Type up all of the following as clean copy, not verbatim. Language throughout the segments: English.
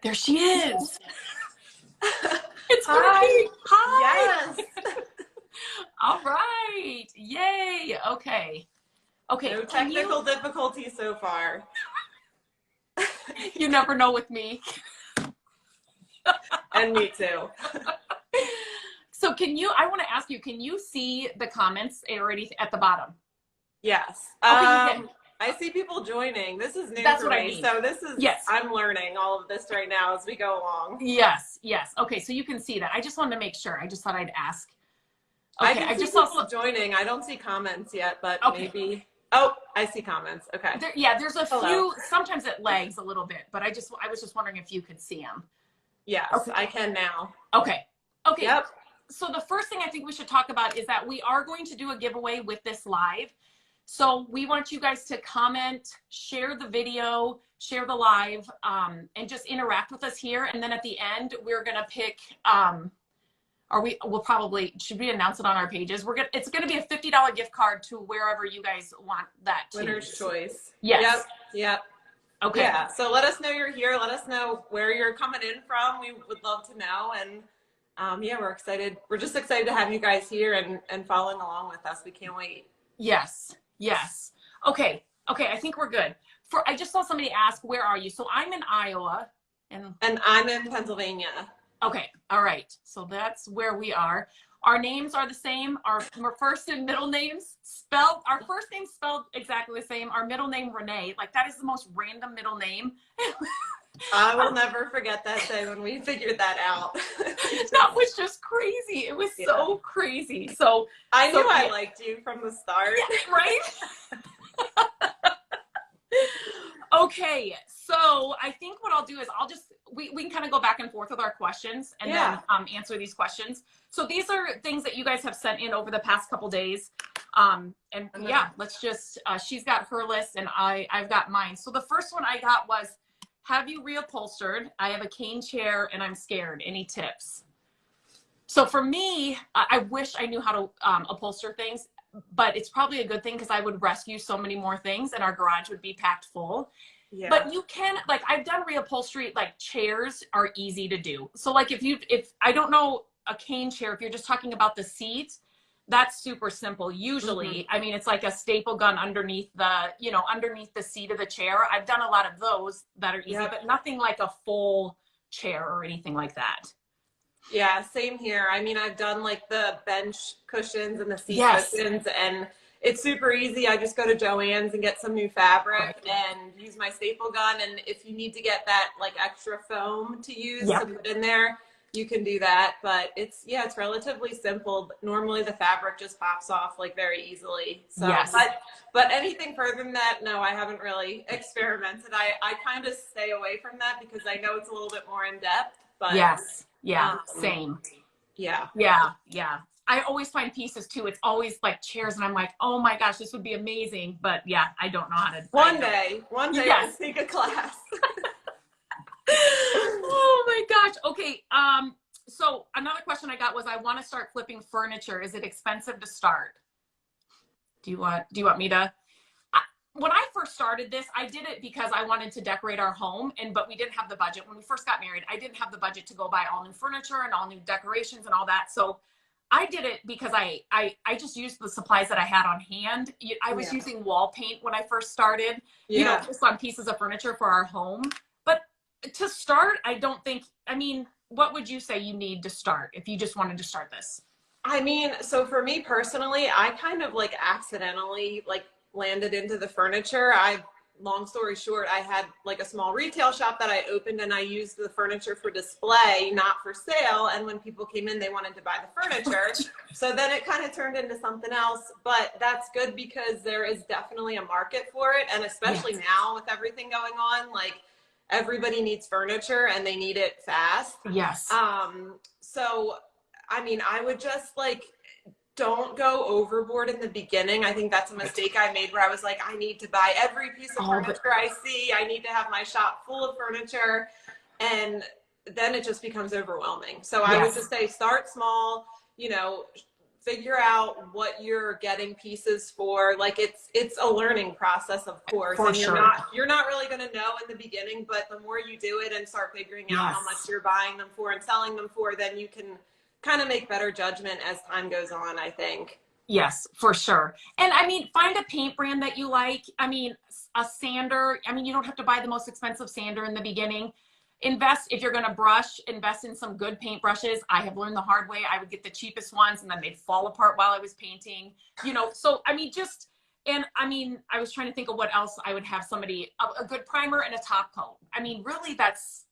There she is. It's Hi. Hi. Yes. All right. Yay. Okay. Okay. No technical difficulties so far. You never know with me. And me too. So I want to ask you, can you see the comments already at the bottom? Yes. Okay, I see people joining. This is new That's for what I me. mean. So this is, yes. I'm learning all of this right now as we go along. Yes. Yes. Okay. So you can see that. I just wanted to make sure. I just thought I'd ask. Okay. I just see people joining. I don't see comments yet, but maybe. Oh, I see comments. Okay. There's a few. Sometimes it lags a little bit, but I was just wondering if you could see them. Yes, okay. I can now. Okay. Okay. Yep. So the first thing I think we should talk about is that we are going to do a giveaway with this live. So we want you guys to comment, share the video, share the live, and just interact with us here. And then at the end, we're gonna pick. Should we announce it on our pages? It's gonna be a $50 gift card to wherever you guys want that to. Winner's choice. Yes. Yep. Okay. Yeah. So let us know you're here. Let us know where you're coming in from. We would love to know. And yeah, we're excited. We're just excited to have you guys here and following along with us. We can't wait. Yes. Yes. Okay. Okay. I think we're good. I just saw somebody ask, where are you? So I'm in Iowa. And I'm in Pennsylvania. Okay. All right. So that's where we are. Our names are the same. Our first and middle names our first name spelled exactly the same. Our middle name, Renee. Like, that is the most random middle name. I will never forget that day when we figured that out. That was just crazy. It was so crazy. So I knew I liked you from the start. Yeah, right? Okay. So I think what I'll do is we can kind of go back and forth with our questions and then answer these questions. So these are things that you guys have sent in over the past couple days. Let's just, she's got her list and I've got mine. So the first one I got was, have you reupholstered? I have a cane chair and I'm scared. Any tips? So for me, I wish I knew how to upholster things, but it's probably a good thing because I would rescue so many more things and our garage would be packed full. Yeah. But you can, like, I've done reupholstery, like chairs are easy to do. So like if I don't know a cane chair, if you're just talking about the seat, that's super simple. Usually, I mean, it's like a staple gun underneath the seat of the chair. I've done a lot of those that are easy, but nothing like a full chair or anything like that. Yeah, same here. I mean, I've done like the bench cushions and the seat cushions, and it's super easy. I just go to Joann's and get some new fabric and use my staple gun. And if you need to get that like extra foam to use to put in there, you can do that. But it's relatively simple. Normally the fabric just pops off like very easily. So, but anything further than that, no, I haven't really experimented. I kind of stay away from that because I know it's a little bit more in depth. But same. Yeah. I always find pieces too. It's always like chairs and I'm like, oh my gosh, this would be amazing. But yeah, I don't know how to. One day we'll take a class. Oh my gosh. Okay. So another question I got was, I want to start flipping furniture. Is it expensive to start? Do you want me to? When I first started this, I did it because I wanted to decorate our home, but we didn't have the budget. When we first got married, I didn't have the budget to go buy all new furniture and all new decorations and all that. So I did it because I just used the supplies that I had on hand. I was using wall paint when I first started, just on pieces of furniture for our home. But to start, what would you say you need to start if you just wanted to start this? I mean, so for me personally, I kind of like accidentally landed into the furniture. Long story short, I had like a small retail shop that I opened and I used the furniture for display, not for sale. And when people came in, they wanted to buy the furniture. So then it kind of turned into something else, but that's good because there is definitely a market for it. And especially now with everything going on, like everybody needs furniture and they need it fast. Yes. So, I mean, I would just don't go overboard in the beginning. I think that's a mistake I made where I was like, I need to buy every piece of furniture I see. I need to have my shop full of furniture. And then it just becomes overwhelming. So I would just say, start small, figure out what you're getting pieces for. Like it's a learning process, of course. For and sure. You're not really going to know in the beginning, but the more you do it and start figuring out how much you're buying them for and selling them for, then you can kind of make better judgment as time goes on, I think. Yes, for sure. And I mean, find a paint brand that you like. I mean, a sander. I mean, you don't have to buy the most expensive sander in the beginning. Invest, if you're going to brush, invest in some good paint brushes. I have learned the hard way. I would get the cheapest ones and then they'd fall apart while I was painting, you know. So, I mean, and I mean, I was trying to think of what else I would have somebody, a good primer and a top coat. I mean, really, that's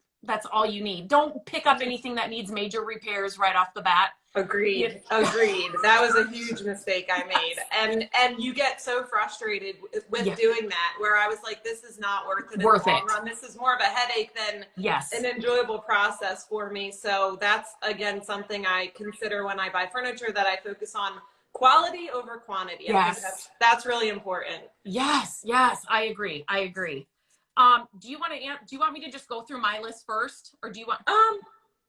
all you need. Don't pick up anything that needs major repairs right off the bat. Agreed. That was a huge mistake I made. And you get so frustrated with doing that, where I was like, this is not worth it in the long run. This is more of a headache than an enjoyable process for me. So that's, again, something I consider when I buy furniture, that I focus on quality over quantity. I think that's really important. Yes, I agree. Do you want me to just go through my list first, or do you want?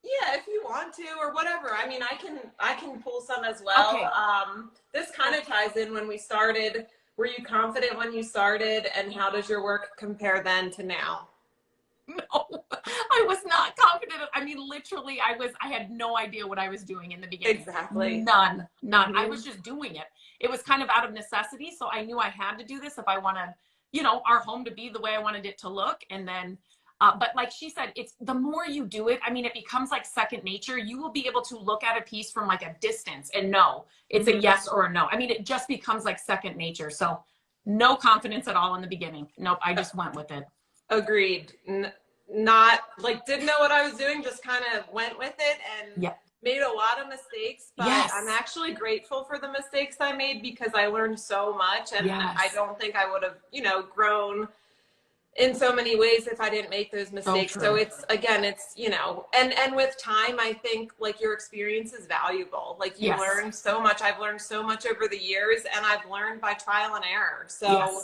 Yeah, if you want to, or whatever. I mean, I can pull some as well. Okay. This kind of ties in when we started. Were you confident when you started, and how does your work compare then to now? No, I was not confident. I mean, literally, I had no idea what I was doing in the beginning. Exactly. None. Mm-hmm. I was just doing it. It was kind of out of necessity. So I knew I had to do this if I wanted, you know, our home to be the way I wanted it to look. And then, but like she said, it's the more you do it, I mean, it becomes like second nature. You will be able to look at a piece from like a distance and know it's a yes or a no. I mean, it just becomes like second nature. So no confidence at all in the beginning. Nope. I just went with it. Agreed. Not like, didn't know what I was doing, just kind of went with it and made a lot of mistakes, but I'm actually grateful for the mistakes I made, because I learned so much, and I don't think I would have, you know, grown in so many ways if I didn't make those mistakes. So it's, again, it's, you know, and with time, I think like your experience is valuable. Like you learn so much. I've learned so much over the years, and I've learned by trial and error. So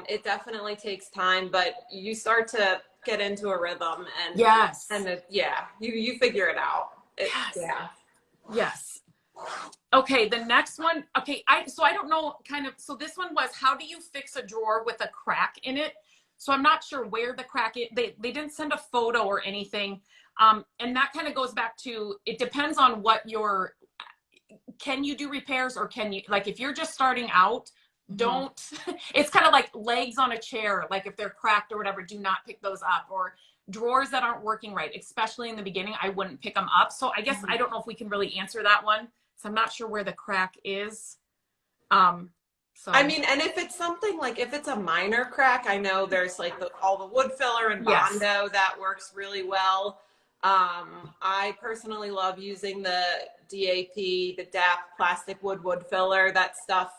it definitely takes time, but you start to get into a rhythm, and you figure it out. Yes. Okay, the next one. Okay, I don't know, so this one was, how do you fix a drawer with a crack in it? So I'm not sure where the crack is. They didn't send a photo or anything. And that kind of goes back to, it depends on what can you do repairs, or can you, like, if you're just starting out, don't, it's kind of like legs on a chair. Like if they're cracked or whatever, do not pick those up. Or drawers that aren't working right, especially in the beginning, I wouldn't pick them up. So I guess I don't know if we can really answer that one. So I'm not sure where the crack is. So I mean, and if it's something like, if it's a minor crack, I know there's like all the wood filler and Bondo that works really well. I personally love using the DAP plastic wood filler. That stuff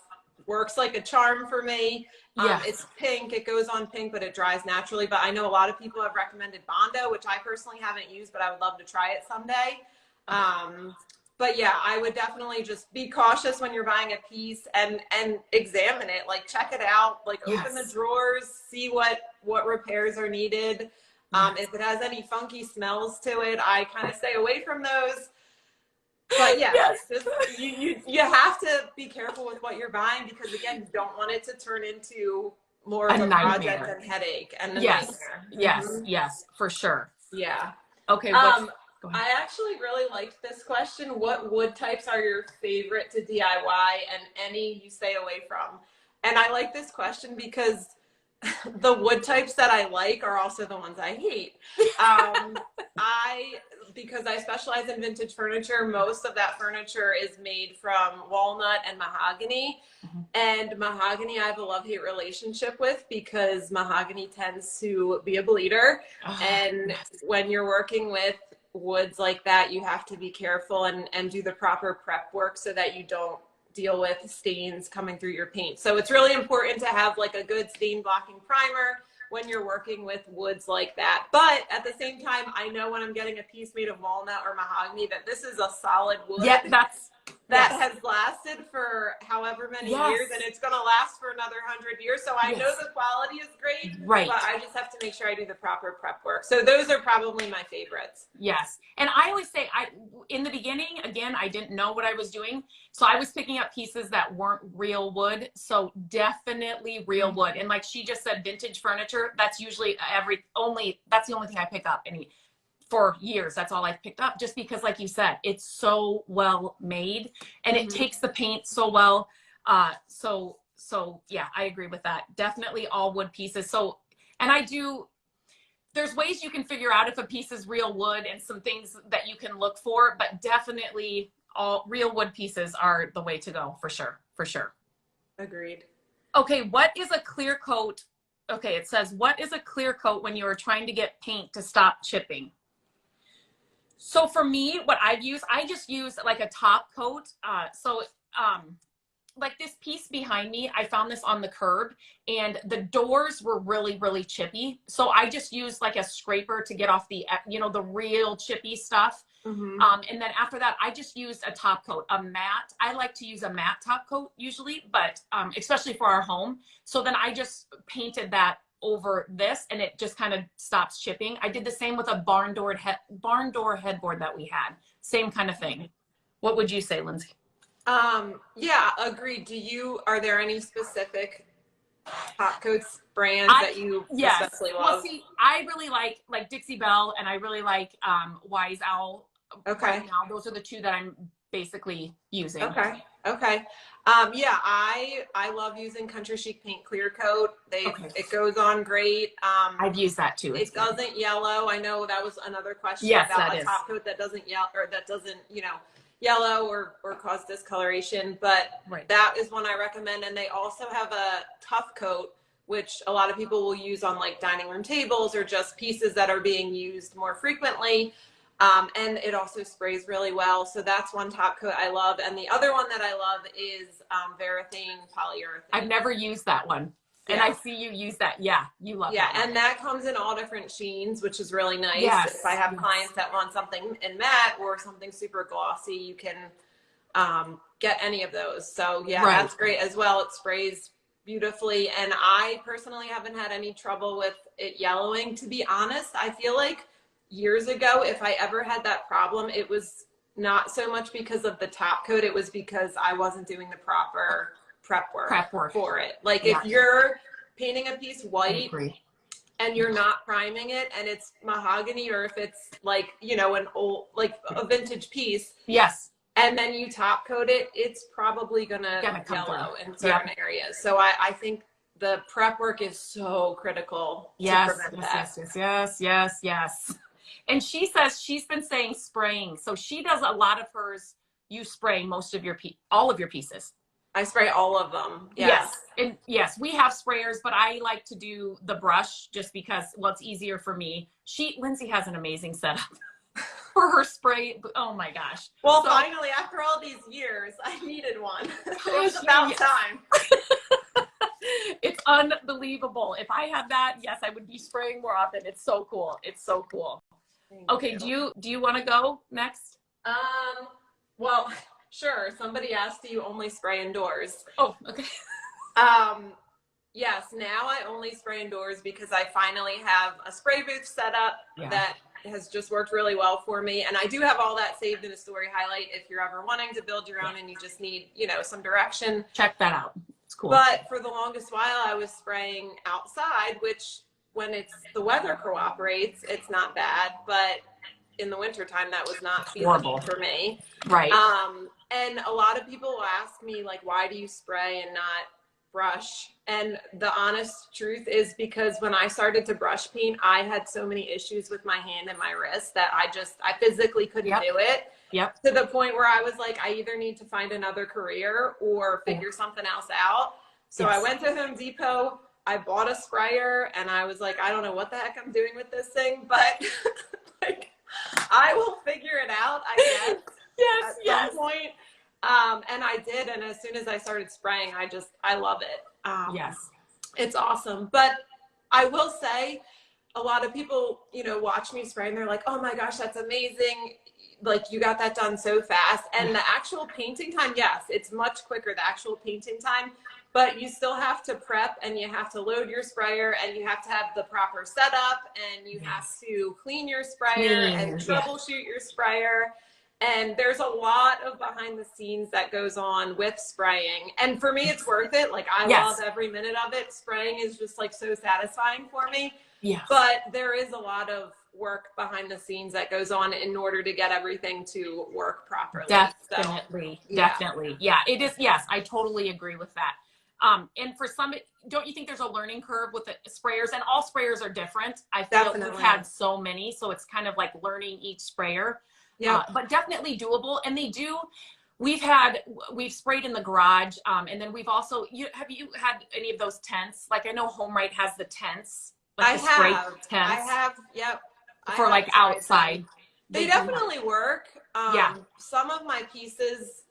works like a charm for me. It's pink, it goes on pink, but it dries naturally. But I know a lot of people have recommended Bondo, which I personally haven't used, but I would love to try it someday. But yeah, I would definitely just be cautious when you're buying a piece, and examine it, like check it out, like open the drawers, see what repairs are needed. If it has any funky smells to it, I kind of stay away from those. But just, you have to be careful with what you're buying, because again, you don't want it to turn into more of a project and headache and a nightmare. Yes, for sure. Yeah. Okay. I actually really liked this question. What wood types are your favorite to DIY, and any you stay away from? And I like this question because the wood types that I like are also the ones I hate. Because I specialize in vintage furniture, most of that furniture is made from walnut and mahogany. And mahogany I have a love-hate relationship with, because mahogany tends to be a bleeder. And when you're working with woods like that, you have to be careful and do the proper prep work so that you don't deal with stains coming through your paint. So it's really important to have like a good stain blocking primer when you're working with woods like that. But at the same time, I know when I'm getting a piece made of walnut or mahogany that this is a solid wood. Yeah, that has lasted for however many years, and it's going to last for another 100 years. So I know the quality is great, but I just have to make sure I do the proper prep work. So those are probably my favorites. Yes. And I always say, in the beginning, again, I didn't know what I was doing. So I was picking up pieces that weren't real wood. So definitely real wood. And like she just said, vintage furniture, that's usually that's the only thing I pick up. And for years, that's all I've picked up, just because, like you said, it's so well made and it takes the paint so well. So yeah, I agree with that. Definitely all wood pieces. So, and there's ways you can figure out if a piece is real wood and some things that you can look for, but definitely all real wood pieces are the way to go, for sure. For sure. Agreed. Okay. What is a clear coat? Okay. It says, what is a clear coat when you are trying to get paint to stop chipping? So for me, what I just use like a top coat. Like this piece behind me, I found this on the curb and the doors were really, really chippy. So I just used like a scraper to get off the, the real chippy stuff. And then after that, I just used a top coat, a matte. I like to use a matte top coat usually, but especially for our home. So then I just painted that over this and it just kind of stops chipping. I did the same with a barn door headboard that we had. Same kind of thing. What would you say, Lindsay? Yeah, agreed. Are there any specific top coats brands that you especially love? Well, see, I really like Dixie Belle and I really like Wise Owl. Okay. Right now, those are the two that I'm basically using. Okay. Yeah, I love using Country Chic Paint Clear Coat. It goes on great. I've used that too. It doesn't yellow. I know that was another question about a top coat that doesn't yellow, or that doesn't, yellow or cause discoloration, but that is one I recommend. And they also have a tough coat, which a lot of people will use on like dining room tables or just pieces that are being used more frequently. And it also sprays really well. So that's one top coat I love. And the other one that I love is Varathane Polyurethane. I've never used that one. And I see you use that. Yeah, you love that. Yeah, and that comes in all different sheens, which is really nice. Yes. If I have clients that want something in matte or something super glossy, you can get any of those. So yeah, that's great as well. It sprays beautifully. And I personally haven't had any trouble with it yellowing. To be honest, I feel like years ago, if I ever had that problem, it was not so much because of the top coat. It was because I wasn't doing the proper prep work for it. Like if you're painting a piece white and you're not priming it and it's mahogany, or if it's like, an old, like a vintage piece. Yes. And then you top coat it, it's probably gonna yellow in certain areas. So I think the prep work is so critical to prevent that. Yes. And she says she's been saying spraying. So she does a lot of hers. You spray most of all of your pieces. I spray all of them. Yes. And yes, we have sprayers, but I like to do the brush just because, it's easier for me. Lindsay has an amazing setup for her spray. Oh my gosh. Well, finally, after all these years, I needed one. It was about time. It's unbelievable. If I had that, yes, I would be spraying more often. It's so cool. It's so cool. Okay. Do you want to go next? Well, sure. Somebody asked, do you only spray indoors? Oh, okay. Yes, now I only spray indoors because I finally have a spray booth set up that has just worked really well for me. And I do have all that saved in a story highlight if you're ever wanting to build your own and you just need, some direction. Check that out. It's cool. But for the longest while, I was spraying outside, which when the weather cooperates, it's not bad. But in the wintertime, that was not feasible for me. Right. And a lot of people will ask me, like, why do you spray and not brush? And the honest truth is because when I started to brush paint, I had so many issues with my hand and my wrist that I physically couldn't do it. Yep. To the point where I was like, I either need to find another career or figure something else out. So I went to Home Depot, I bought a sprayer, and I was like, I don't know what the heck I'm doing with this thing, but like, I will figure it out, I guess. At some point. And I did. And as soon as I started spraying, I love it. It's awesome. But I will say a lot of people, watch me spray and they're like, oh my gosh, that's amazing. like you got that done so fast. And the actual painting time, yes, it's much quicker, the actual painting time, but you still have to prep and you have to load your sprayer and you have to have the proper setup and you have to clean your sprayer and troubleshoot your sprayer. And there's a lot of behind the scenes that goes on with spraying. And for me, it's worth it. Like I love every minute of it. Spraying is just like so satisfying for me. Yeah. But there is a lot of work behind the scenes that goes on in order to get everything to work properly. Definitely. So, definitely. Yeah, it is. Yes, I totally agree with that. And for some, don't you think there's a learning curve with the sprayers? And all sprayers are different. I feel we've had so many, so it's kind of like learning each sprayer. Yeah, but definitely doable. And we've sprayed in the garage. And then we've also, have you had any of those tents? Like I know HomeRite has the tents. Like I have, yep. For like outside. They definitely work. Some of my pieces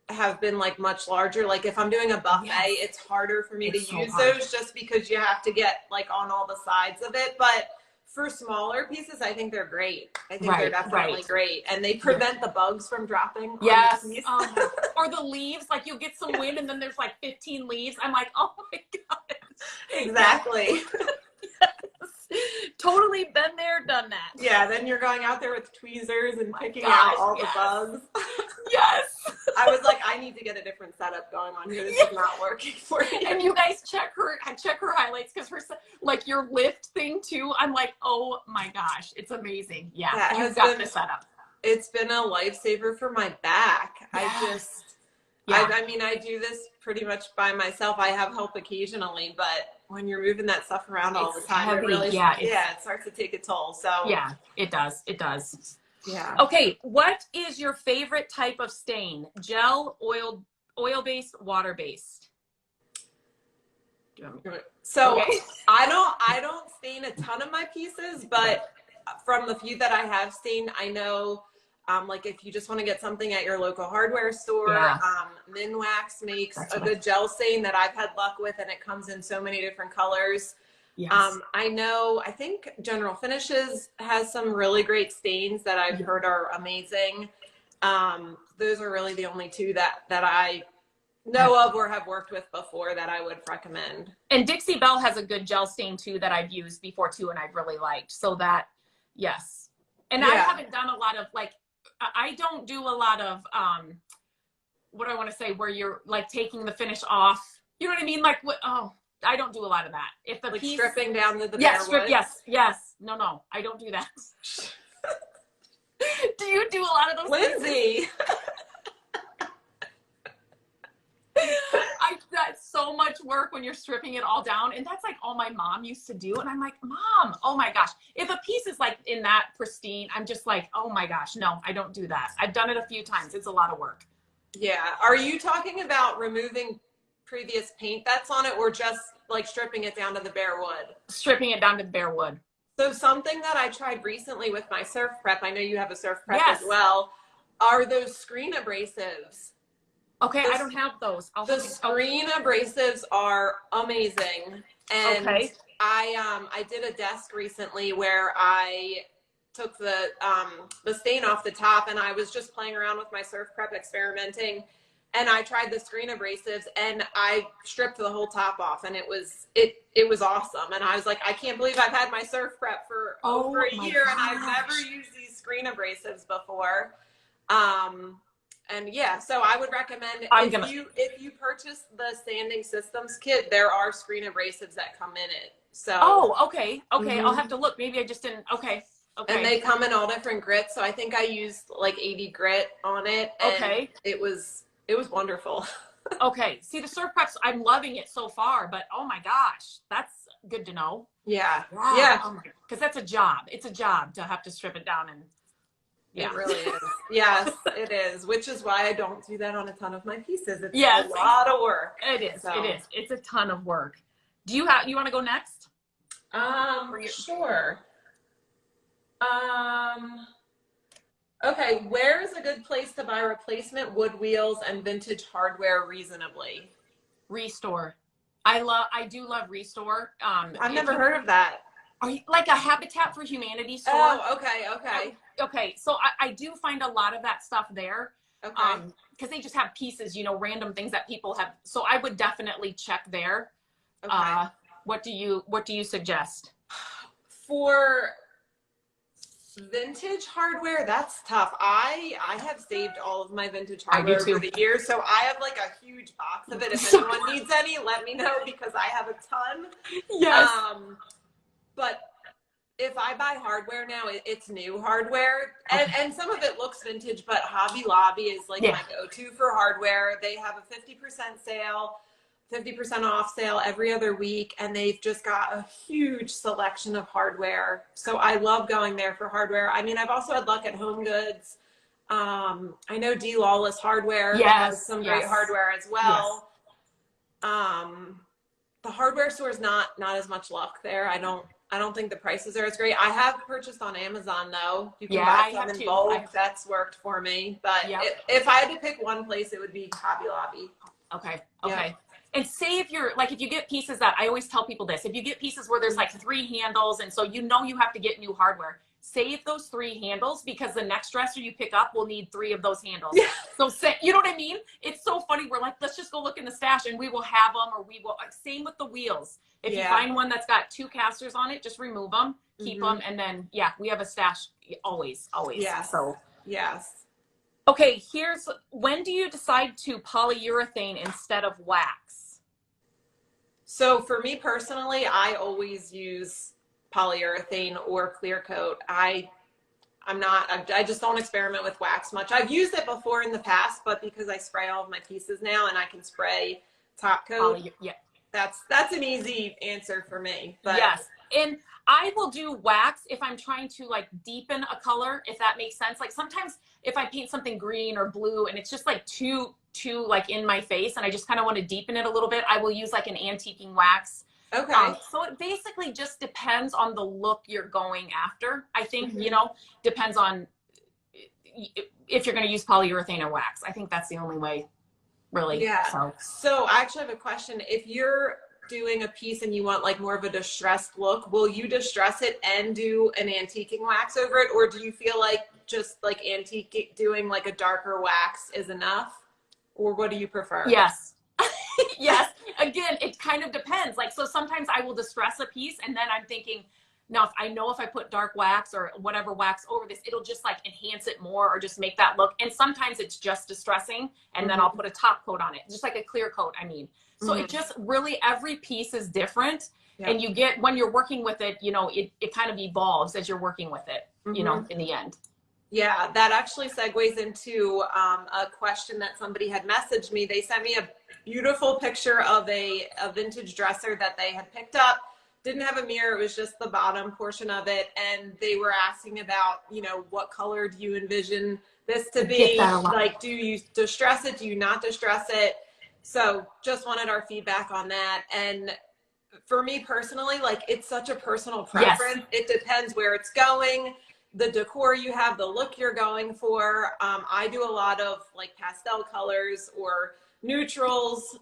have been like much larger. Like if I'm doing a buffet, it's harder for me to use those just because you have to get like on all the sides of it. But for smaller pieces, I think they're great. I think they're definitely great. And they prevent the bugs from dropping. Yes. Or the leaves, like you'll get some wind and then there's like 15 leaves. I'm like, oh my God. Exactly. Totally been there, done that. Yeah, then you're going out there with tweezers and picking out all the bugs. Yes. I was like, I need to get a different setup going on here. This is not working for me. And you guys check her highlights because her like your lift thing too. I'm like, oh my gosh, it's amazing. Yeah, you've got the setup. It's been a lifesaver for my back. Yes. I mean, I do this pretty much by myself. I have help occasionally, but when you're moving that stuff around all the time, it really, it starts to take a toll. So yeah, it does. It does. Yeah. Okay. What is your favorite type of stain? Gel, oil-based, water-based? So I don't stain a ton of my pieces, but from the few that I have stained, I know, like if you just want to get something at your local hardware store, Minwax makes a good gel stain that I've had luck with, and it comes in so many different colors. Yes. I think General Finishes has some really great stains that I've heard are amazing. Those are really the only two that I know of or have worked with before that I would recommend. And Dixie Belle has a good gel stain too that I've used before too, and I've really liked. So that, yes. And I haven't done a lot of like, I don't do a lot of, what do I want to say, where you're like taking the finish off. You know what I mean? Like, I don't do a lot of that. If the like piece, stripping down the bare wood. Yes. No, I don't do that. Do you do a lot of those Lindsay? That's so much work when you're stripping it all down. And that's like all my mom used to do. And I'm like, Mom, oh my gosh. If a piece is like in that pristine, I'm just like, oh my gosh, no, I don't do that. I've done it a few times. It's a lot of work. Yeah. Are you talking about removing previous paint that's on it, or just like stripping it down to the bare wood? Stripping it down to the bare wood. So something that I tried recently with my surf prep, I know you have a surf prep as well, are those screen abrasives. Okay, I don't have those. The screen abrasives are amazing. And I did a desk recently where I took the stain off the top, and I was just playing around with my surf prep, experimenting, and I tried the screen abrasives and I stripped the whole top off, and it was awesome. And I was like, I can't believe I've had my surf prep for over a year and I've never used these screen abrasives before. And yeah, so I would recommend if you purchase the Sanding Systems kit, there are screen abrasives that come in it. So okay. I'll have to look. Maybe I just didn't. Okay. And they come in all different grits. So I think I used like 80 grit on it. And it was wonderful. Okay. See, the surf preps, I'm loving it so far, but oh my gosh, that's good to know. Yeah. Wow. Yeah. Because that's a job. It's a job to have to strip it down and. Yeah. It really is. Yes, it is. Which is why I don't do that on a ton of my pieces. It's a lot of work. It is. So. It is. It's a ton of work. Do you want to go next? Sure. Okay. Where is a good place to buy replacement wood wheels and vintage hardware reasonably? Restore. I do love Restore. I've never heard of that. Are you like a Habitat for Humanity store? Oh, okay. Okay, so I do find a lot of that stuff there. Okay. Because they just have pieces, you know, random things that people have. So I would definitely check there. Okay. What do you suggest? For vintage hardware, that's tough. I have saved all of my vintage hardware over the years, so I have like a huge box of it. If anyone needs any, let me know because I have a ton. Yes. But if I buy hardware now, it's new hardware, and some of it looks vintage, but Hobby Lobby is like my go-to for hardware. They have a 50% sale, 50% off sale every other week, and they've just got a huge selection of hardware. So I love going there for hardware. I mean, I've also had luck at Home Goods. I know D Lawless Hardware has some great hardware as well. The hardware store is not as much luck there. I don't think the prices are as great. I have purchased on Amazon though. You can buy some in bulk. That's worked for me. But if I had to pick one place, it would be Hobby Lobby. Okay. Yeah. And say if you're like, if you get pieces that I always tell people this, if you get pieces where there's like 3 handles and so you know you have to get new hardware, save those 3 handles because the next dresser you pick up will need 3 of those handles. Yeah. So say, you know what I mean? It's so funny. We're like, let's just go look in the stash and we will have them, or we will. Same with the wheels. If you find one that's got 2 casters on it, just remove them, keep them, and then we have a stash always. Yes. So yes. Okay, when do you decide to polyurethane instead of wax? So for me personally, I always use polyurethane or clear coat. I just don't experiment with wax much. I've used it before in the past, but because I spray all of my pieces now and I can spray top coat, that's an easy answer for me. But yes, and I will do wax if I'm trying to like deepen a color, if that makes sense. Like sometimes if I paint something green or blue and it's just like too like in my face and I just kind of want to deepen it a little bit, I will use like an antiquing wax. Okay. So it basically just depends on the look you're going after. I think, you know, depends on if you're going to use polyurethane or wax. I think that's the only way, really. Yeah. So I actually have a question. If you're doing a piece and you want like more of a distressed look, will you distress it and do an antiquing wax over it? Or do you feel like just like antique doing like a darker wax is enough? Or what do you prefer? Yes. Yes. Again, it kind of depends. Like, so sometimes I will distress a piece and then I'm thinking, now if I put dark wax or whatever wax over this, it'll just like enhance it more or just make that look. And sometimes it's just distressing and then I'll put a top coat on it, just like a clear coat, I mean. So it just really, every piece is different. And you get, when you're working with it, you know, it kind of evolves as you're working with it, you know, in the end. Yeah, that actually segues into a question that somebody had messaged me. They sent me a beautiful picture of a vintage dresser that they had picked up. Didn't have a mirror, it was just the bottom portion of it. And they were asking about, you know, what color do you envision this to be? Like, do you distress it? Do you not distress it? So just wanted our feedback on that. And for me personally, like, it's such a personal preference. It depends where it's going, the decor you have, the look you're going for. I do a lot of like pastel colors or neutrals.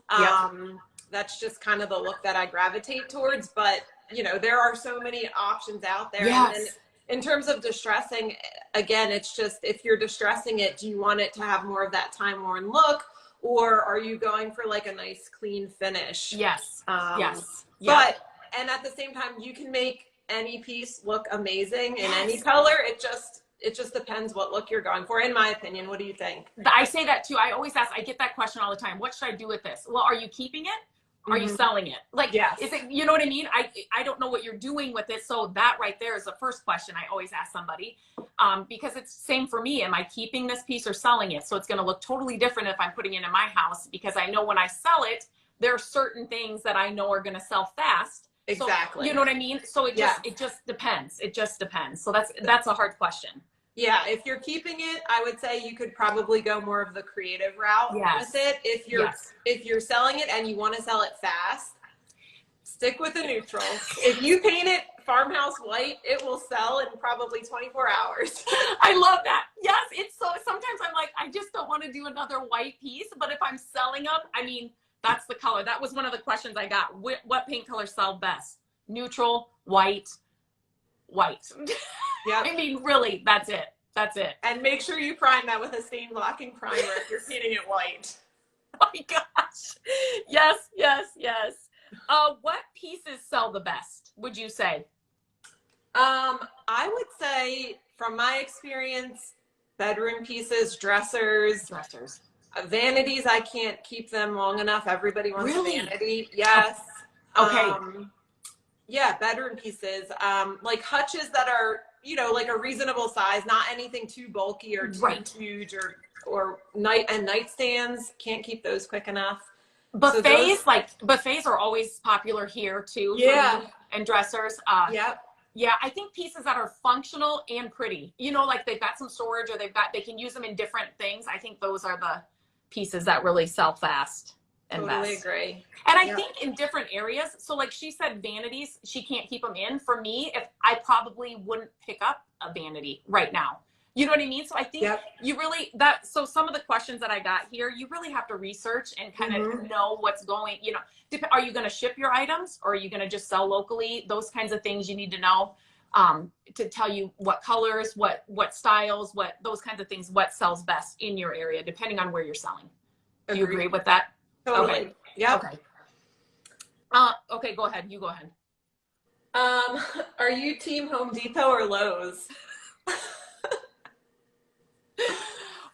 That's just kind of the look that I gravitate towards. But, you know, there are so many options out there. And in terms of distressing, again, it's just, if you're distressing it, do you want it to have more of that time-worn look? Or are you going for like a nice clean finish? But, and at the same time, you can make any piece look amazing in any color. It just depends what look you're going for, in my opinion. What do you think? I say that too. I always ask, I get that question all the time. What should I do with this? Well, are you keeping it? Are you selling it? Like, is it, you know what I mean? I don't know what you're doing with it. So that right there is the first question I always ask somebody, because it's same for me. Am I keeping this piece or selling it? So it's going to look totally different if I'm putting it in my house, because I know when I sell it, there are certain things that I know are going to sell fast. Exactly. So, you know what I mean? So it just depends. It just depends. So that's a hard question. Yeah, if you're keeping it, I would say you could probably go more of the creative route with it. If you're selling it and you want to sell it fast, stick with the neutral. If you paint it farmhouse white, it will sell in probably 24 hours. I love that. Yes, it's so, sometimes I'm like, I just don't want to do another white piece, but if I'm selling them, I mean, that's the color. That was one of the questions I got. What paint colors sell best? Neutral, white, white. Yeah. I mean, really, that's it. That's it. And make sure you prime that with a stain blocking primer if you're painting it white. Oh my gosh. Yes, yes, yes. What pieces sell the best, would you say? I would say, from my experience, bedroom pieces, dressers. Vanities, I can't keep them long enough. Everybody wants a vanity. Yes. Okay. Yeah, bedroom pieces. Like hutches that are, you know, like a reasonable size, not anything too bulky or too huge, or nightstands. Can't keep those quick enough. Buffets, so buffets are always popular here too. Yeah. For me, and dressers. Yep. Yeah, I think pieces that are functional and pretty, you know, like they've got some storage or they can use them in different things. I think those are the pieces that really sell fast and totally best. Agree. And I think in different areas, so like she said, vanities, she can't keep them in. For me, if I probably wouldn't pick up a vanity right now. You know what I mean? So I think you really, so some of the questions that I got here, you really have to research and kind of know what's going, you know, are you going to ship your items or are you going to just sell locally? Those kinds of things you need to know to tell you what colors, what styles, those kinds of things, what sells best in your area, depending on where you're selling. Do you agree with that? Totally. Okay. Yeah. Okay. Okay, go ahead. You go ahead. Are you team Home Depot or Lowe's?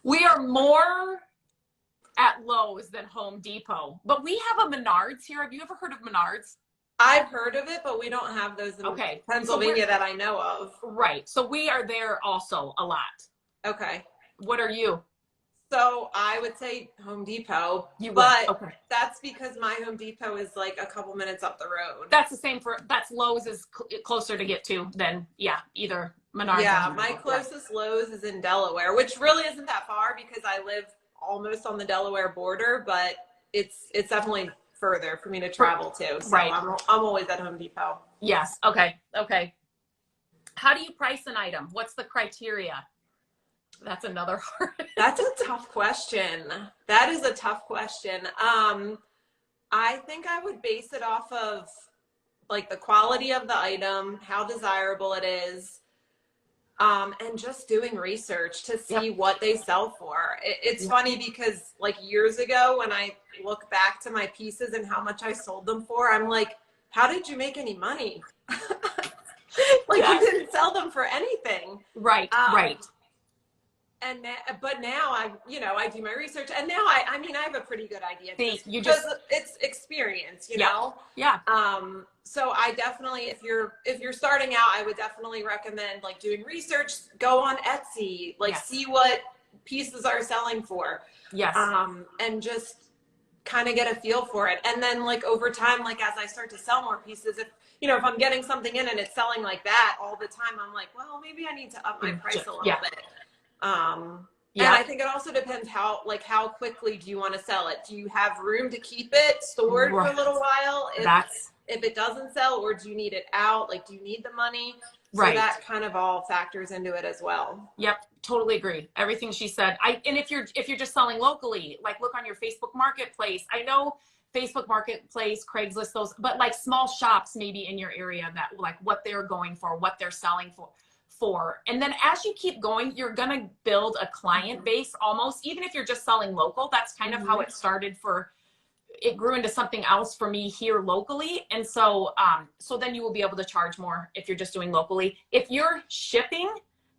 We are more at Lowe's than Home Depot, but we have a Menards here. Have you ever heard of Menards? I've heard of it, but we don't have those in Pennsylvania that I know of. Right. So we are there also a lot. Okay. What are you? So I would say Home Depot, that's because my Home Depot is like a couple minutes up the road. That's the same that's Lowe's is closer to get to than, either Menards. Yeah, my closest Lowe's is in Delaware, which really isn't that far because I live almost on the Delaware border, but it's definitely further for me to travel to. So I'm always at Home Depot. Yes. Okay. Okay. How do you price an item? What's the criteria? That's another hard. That's a tough question. That is a tough question. I think I would base it off of like the quality of the item, how desirable it is, and just doing research to see what they sell for. It's funny because like years ago when I look back to my pieces and how much I sold them for, I'm like, how did you make any money? Like you didn't sell them for anything. Right. Right. But now I do my research, and now I mean I have a pretty good idea because it's experience, you know. Yeah. So I definitely, if you're starting out, I would definitely recommend like doing research. Go on Etsy, like see what pieces are selling for. Yes. And just kind of get a feel for it, and then like over time, like as I start to sell more pieces, if I'm getting something in and it's selling like that all the time, I'm like, well, maybe I need to up my price a little bit. And I think it also depends how quickly do you want to sell it? Do you have room to keep it stored for a little while? If it doesn't sell, or do you need it out? Like, do you need the money? So that kind of all factors into it as well. Yep. Totally agree. Everything she said. And if you're just selling locally, like look on your Facebook Marketplace. I know Facebook Marketplace, Craigslist, those, but like small shops maybe in your area that like what they're going for, what they're selling for. And then as you keep going, you're going to build a client base almost, even if you're just selling local. That's kind of how it started it grew into something else for me here locally. And so, so then you will be able to charge more if you're just doing locally. If you're shipping,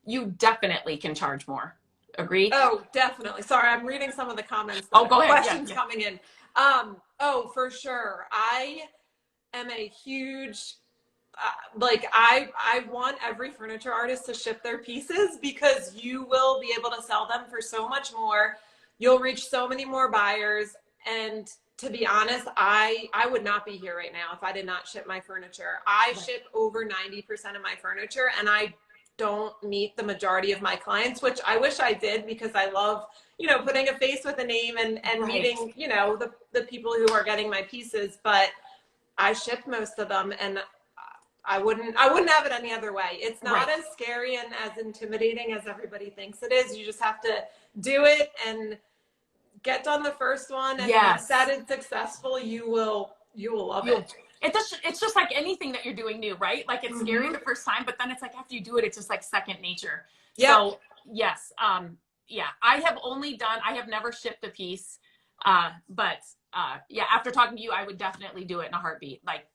you definitely can charge more. Agree? Oh, definitely. Sorry, I'm reading some of the comments. Oh, go ahead. Questions coming in. Oh, for sure. I am a huge... like I want every furniture artist to ship their pieces because you will be able to sell them for so much more. You'll reach so many more buyers. And to be honest, I would not be here right now if I did not ship my furniture. I ship over 90% of my furniture, and I don't meet the majority of my clients, which I wish I did because I love, putting a face with a name and meeting, the people who are getting my pieces, but I ship most of them, and I wouldn't have it any other way. It's not as scary and as intimidating as everybody thinks it is. You just have to do it and get done the first one. And once that is successful, you will love it. it's just like anything that you're doing new, right? Like it's scary the first time, but then it's like after you do it, it's just like second nature. Yep. So yes, yeah, I have never shipped a piece, but yeah, after talking to you, I would definitely do it in a heartbeat. Like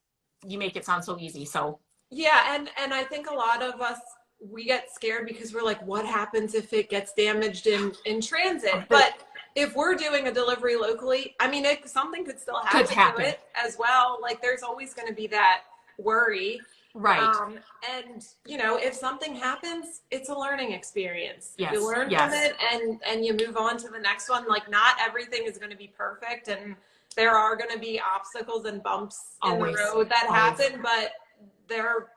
you make it sound so easy. So yeah, and I think a lot of us, we get scared because we're like, what happens if it gets damaged in transit? But if we're doing a delivery locally, I mean, something could still happen to it as well. Like there's always going to be that worry. Right. And you know, if something happens, it's a learning experience. Yes. You learn from it and you move on to the next one. Like not everything is going to be perfect, and there are going to be obstacles and bumps in the road that happen, but they're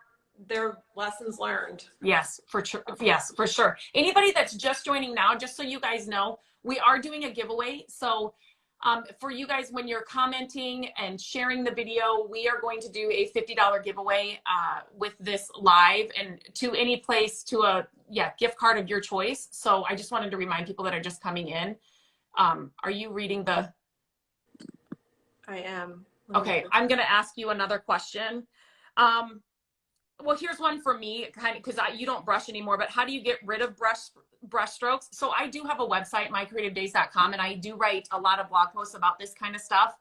lessons learned. Yes, for sure. Yes, for sure. Anybody that's just joining now, just so you guys know, we are doing a giveaway. So for you guys, when you're commenting and sharing the video, we are going to do a $50 giveaway with this live, and to any place, to a gift card of your choice. So I just wanted to remind people that are just coming in. Are you reading the? I am. Okay, I'm going to ask you another question. Well, here's one for me, kind of, because you don't brush anymore, but how do you get rid of brush strokes? So I do have a website, mycreativedays.com, and I do write a lot of blog posts about this kind of stuff.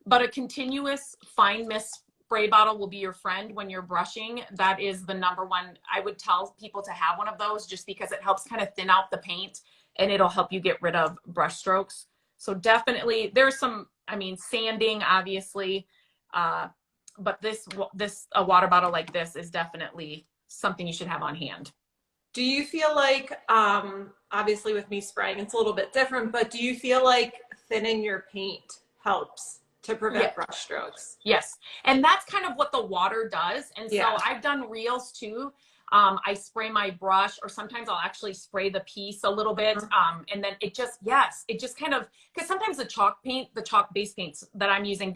But a continuous fine mist spray bottle will be your friend when you're brushing. That is the number one. I would tell people to have one of those just because it helps kind of thin out the paint, and it'll help you get rid of brush strokes. So definitely, there's some, I mean, sanding, obviously, but a water bottle like this is definitely something you should have on hand. Do you feel like, obviously with me spraying, it's a little bit different, but do you feel like thinning your paint helps to prevent brush strokes? Yes. And that's kind of what the water does. And so I've done reels too. I spray my brush, or sometimes I'll actually spray the piece a little bit. And then it just kind of, because sometimes the chalk base paints that I'm using,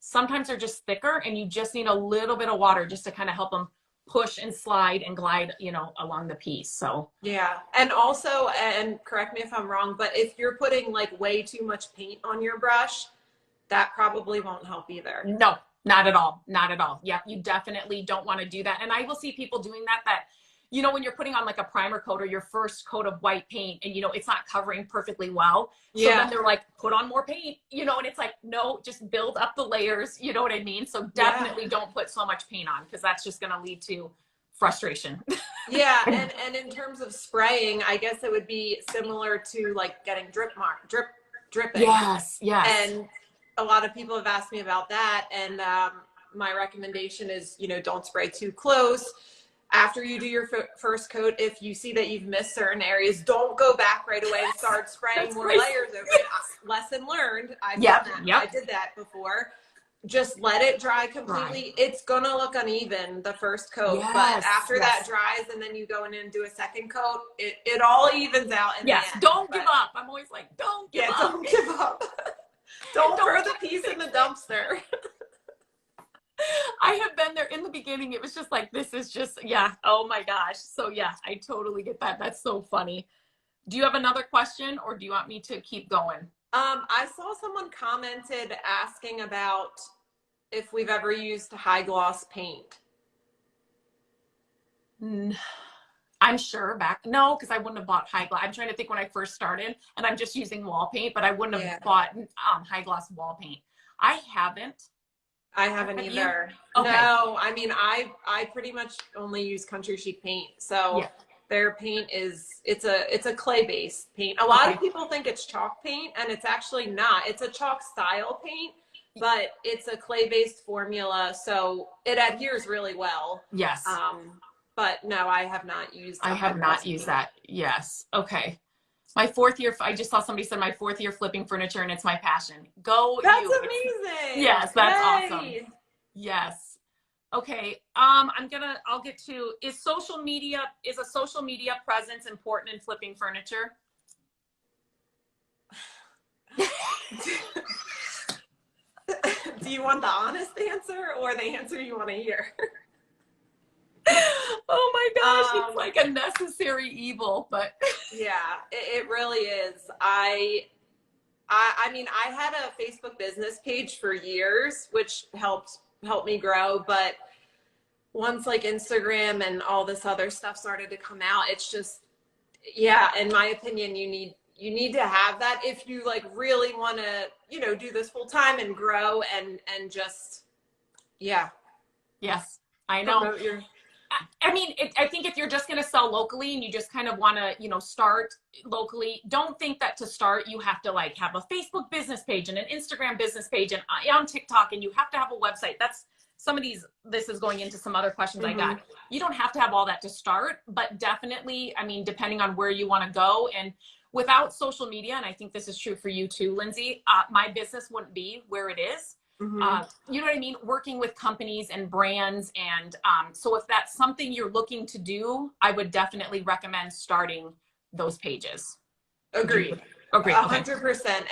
sometimes they're just thicker, and you just need a little bit of water just to kind of help them push and slide and glide, you know, along the piece. So yeah. And also, and correct me if I'm wrong, but if you're putting like way too much paint on your brush, that probably won't help either. No, not at all. Not at all. Yeah, you definitely don't want to do that. And I will see people doing that, you know, when you're putting on like a primer coat or your first coat of white paint, and, you know, it's not covering perfectly well. So then they're like, put on more paint, you know, and it's like, no, just build up the layers. You know what I mean? So definitely don't put so much paint on, because that's just going to lead to frustration. Yeah. And in terms of spraying, I guess it would be similar to like getting dripping. Yes. And a lot of people have asked me about that. And my recommendation is, you know, don't spray too close. After you do your first coat, if you see that you've missed certain areas, don't go back right away and start spraying more layers over it. Lesson learned. I did that before. Just let it dry completely. It's gonna look uneven the first coat, but after that dries, and then you go in and do a second coat, it all evens out in the end. Don't give up. I'm always like, don't give up. Don't give up. Don't throw the piece in the dumpster. I have been there in the beginning. It was just like, this is just, oh my gosh. So yeah, I totally get that. That's so funny. Do you have another question, or do you want me to keep going? I saw someone commented asking about if we've ever used high gloss paint. I'm sure no, because I wouldn't have bought high gloss. I'm trying to think when I first started, and I'm just using wall paint, but I wouldn't have bought high gloss wall paint. I haven't either. Okay. No, I mean, I pretty much only use Country Chic paint. So their paint it's a clay based paint. A lot of people think it's chalk paint, and it's actually not. It's a chalk style paint, but it's a clay based formula. So it adheres really well. Yes. But no, I have not used that. Yes. Okay. My 4th year, I just saw somebody said my 4th year flipping furniture, and it's my passion. That's amazing. Yes, that's awesome. Yes. Okay. I'll get to, is a social media presence important in flipping furniture? Do you want the honest answer or the answer you want to hear? Oh my gosh, it's like a necessary evil, but yeah, it really is. I mean, I had a Facebook business page for years, which helped help me grow. But once like Instagram and all this other stuff started to come out, it's just, yeah, in my opinion, you need to have that if you like really want to, you know, do this full time and grow and just, yeah. Yes, I know. I mean, I think if you're just going to sell locally and you just kind of want to, you know, start locally, don't think that to start you have to like have a Facebook business page and an Instagram business page and on TikTok, and you have to have a website. That's some of these, this is going into some other questions I got. You don't have to have all that to start, but definitely, I mean, depending on where you want to go, and without social media, and I think this is true for you too, Lindsay, my business wouldn't be where it is. You know what I mean? Working with companies and brands. And so if that's something you're looking to do, I would definitely recommend starting those pages. Agreed. Agreed. 100%.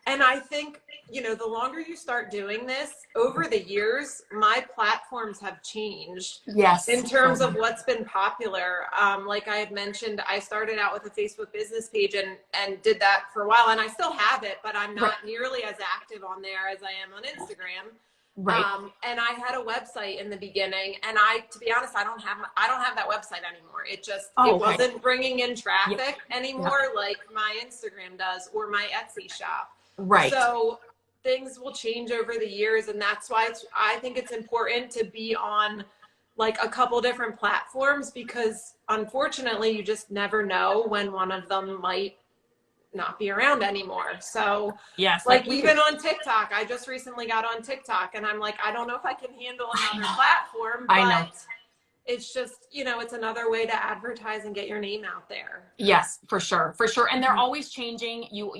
And I think, you know, the longer you start doing this, over the years, my platforms have changed. Yes. In terms of what's been popular. Like I had mentioned, I started out with a Facebook business page and did that for a while, and I still have it, but I'm not nearly as active on there as I am on Instagram. Right. And I had a website in the beginning, and to be honest, I don't have that website anymore. It just, it wasn't bringing in traffic anymore like my Instagram does or my Etsy shop. Right. So things will change over the years, and that's why I think it's important to be on like a couple different platforms, because unfortunately you just never know when one of them might not be around anymore. So yes, like even on TikTok, I just recently got on TikTok, and I'm like, I don't know if I can handle another platform, but it's just, you know, it's another way to advertise and get your name out there. Yes, for sure. For sure. And they're always changing. You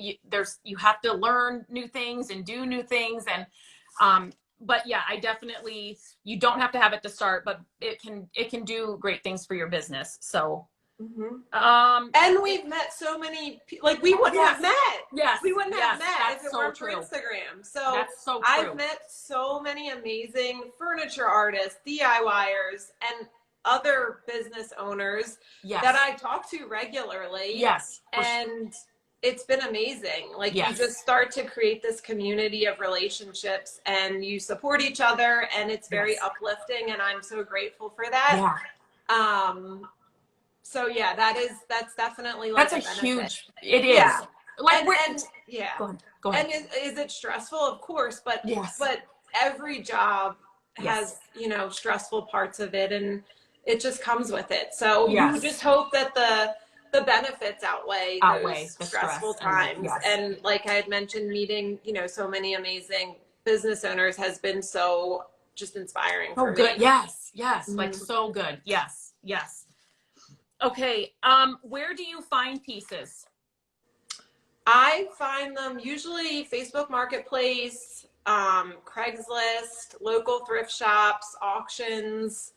have to learn new things and do new things. And, but yeah, I definitely, you don't have to have it to start, but it can do great things for your business. So, and we've met so many, like we wouldn't have met. Yes. We wouldn't have met if it weren't for Instagram. So that's so true. I've met so many amazing furniture artists, DIYers, and other business owners that I talk to regularly. Yes. And it's been amazing. Like you just start to create this community of relationships, and you support each other, and it's very uplifting, and I'm so grateful for that. So yeah, that's definitely like that's a benefit. Huge, it is. Yeah. Like Go ahead. And is it stressful? Of course, but every job has, you know, stressful parts of it, and it just comes with it. So you just hope that the benefits outweigh those stressful times. And like I had mentioned, meeting, you know, so many amazing business owners has been so just inspiring for me. Yes. Like so good. Yes. Okay. Where do you find pieces? I find them usually Facebook Marketplace, Craigslist, local thrift shops, auctions,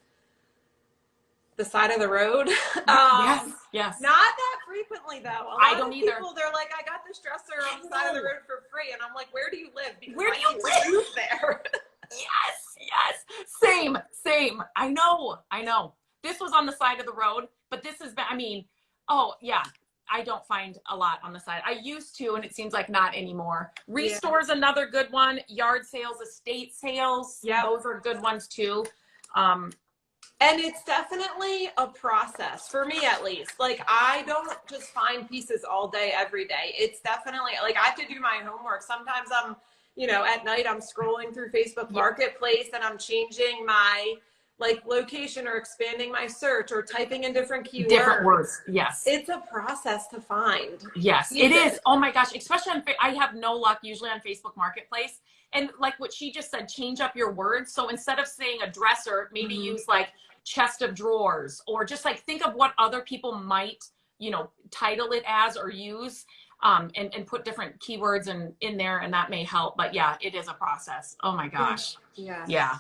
the side of the road. Yes. Not that frequently though. I don't either. People, they're like, I got this dresser on the side of the road for free, and I'm like, where do you live? Because where do you live? Move there. Yes. Same. I know. This was on the side of the road, but this has been, I mean, I don't find a lot on the side. I used to, and it seems like not anymore. Restore's another good one. Yard sales, estate sales. Those are good ones too. And it's definitely a process for me, at least. Like, I don't just find pieces all day, every day. It's definitely like I have to do my homework. Sometimes I'm, you know, at night I'm scrolling through Facebook Marketplace and I'm changing my like location or expanding my search or typing in different keywords. Different words. Yes. It's a process to find. Yes, it is. Oh my gosh. Especially on, I have no luck usually on Facebook Marketplace. And like what she just said, change up your words. So instead of saying a dresser, maybe use like chest of drawers, or just like think of what other people might, you know, title it as or use, and put different keywords in there, and that may help. But yeah, it is a process. Oh my gosh. Yeah.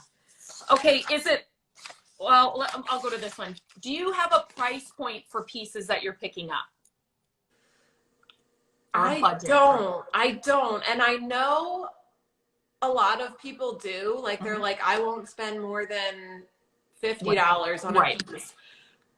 Okay. Well, I'll go to this one. Do you have a price point for pieces that you're picking up? I don't. And I know a lot of people do. Like, they're like, I won't spend more than $50 on a piece.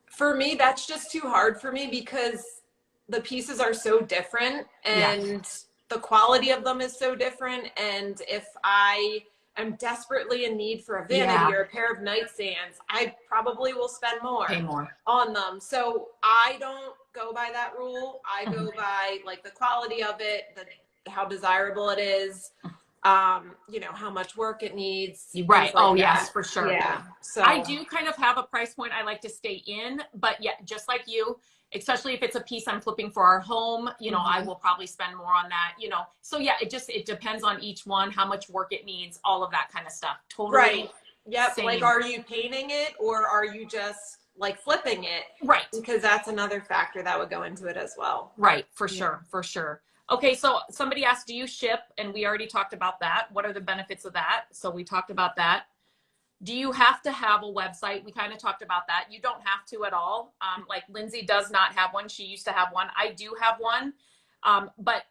For me, that's just too hard for me because the pieces are so different and the quality of them is so different. And if I I'm desperately in need for a vanity or a pair of nightstands, I probably will spend more, pay more on them. So I don't go by that rule. I go by like the quality of it, how desirable it is, you know, how much work it needs. Right. Like oh, yes, for sure. Yeah. So I do kind of have a price point I like to stay in, but yeah, just like you, especially if it's a piece I'm flipping for our home, you know, I will probably spend more on that, you know. So yeah, it depends on each one, how much work it needs, all of that kind of stuff. Totally. Right. Yep. Same. Like, are you painting it or are you just like flipping it? Right. Because that's another factor that would go into it as well. Right. For sure. For sure. Okay. So somebody asked, do you ship? And we already talked about that. What are the benefits of that? So we talked about that. Do you have to have a website? We kind of talked about that. You don't have to at all. Like Lindsay does not have one. She used to have one. I do have one. But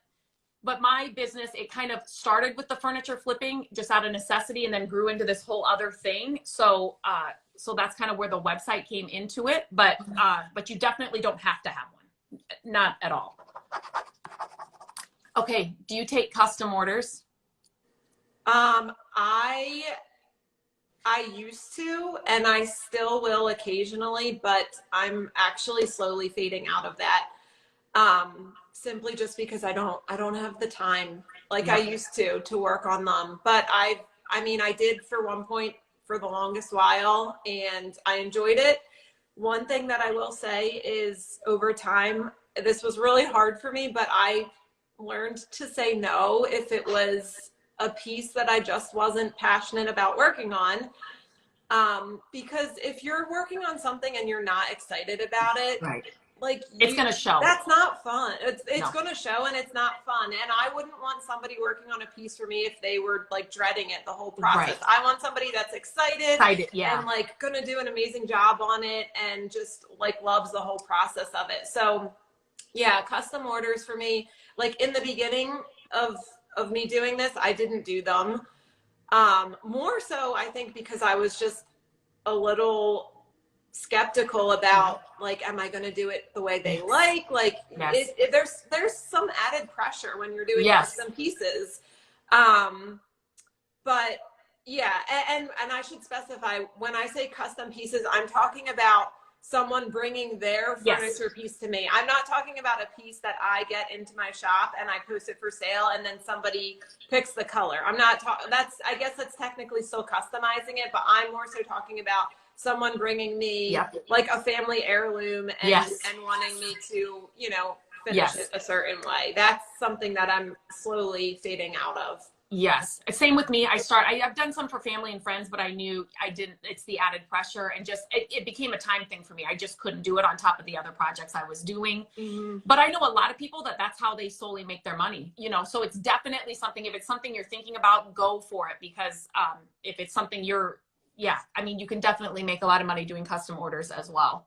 my business, it kind of started with the furniture flipping just out of necessity and then grew into this whole other thing. So, so that's kind of where the website came into it. But you definitely don't have to have one. Not at all. Okay. Do you take custom orders? I used to, and I still will occasionally, but I'm actually slowly fading out of that. Simply just because I don't have the time like I used to work on them. But I mean, I did for one point for the longest while and I enjoyed it. One thing that I will say is over time, this was really hard for me, but I learned to say no if it was a piece that I just wasn't passionate about working on. Because if you're working on something and you're not excited about it, right, like it's going to show. That's not fun. It's going to show and it's not fun. And I wouldn't want somebody working on a piece for me if they were like dreading it the whole process. Right. I want somebody that's excited and like going to do an amazing job on it and just like loves the whole process of it. So yeah, custom orders for me, like in the beginning of me doing this, I didn't do them. More so, I think, because I was just a little skeptical about like, am I going to do it the way they like? Like, there's some added pressure when you're doing custom pieces. But yeah, and I should specify when I say custom pieces, I'm talking about someone bringing their furniture piece to me. I'm not talking about a piece that I get into my shop and I post it for sale and then somebody picks the color. I'm not talking, I guess that's technically still customizing it, but I'm more so talking about someone bringing me like a family heirloom and wanting me to, you know, finish it a certain way. That's something that I'm slowly fading out of. Yes. Same with me. I've done some for family and friends, but I knew I didn't, it's the added pressure and just, it became a time thing for me. I just couldn't do it on top of the other projects I was doing. But I know a lot of people that's how they solely make their money, you know, so it's definitely something, if it's something you're thinking about, go for it. Because if it's something I mean, you can definitely make a lot of money doing custom orders as well.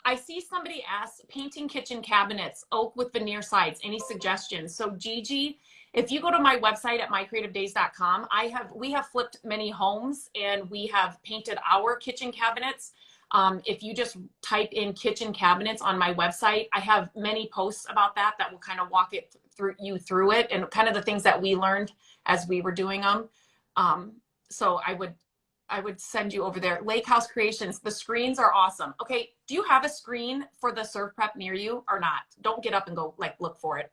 I see somebody ask, painting kitchen cabinets, oak with veneer sides, any suggestions? So Gigi, if you go to my website at mycreativedays.com, we have flipped many homes and we have painted our kitchen cabinets. If you just type in kitchen cabinets on my website, I have many posts about that will kind of walk through it and kind of the things that we learned as we were doing them. So I would send you over there. Lake House Creations, the screens are awesome. Okay, do you have a screen for the serve prep near you or not? Don't get up and go like look for it.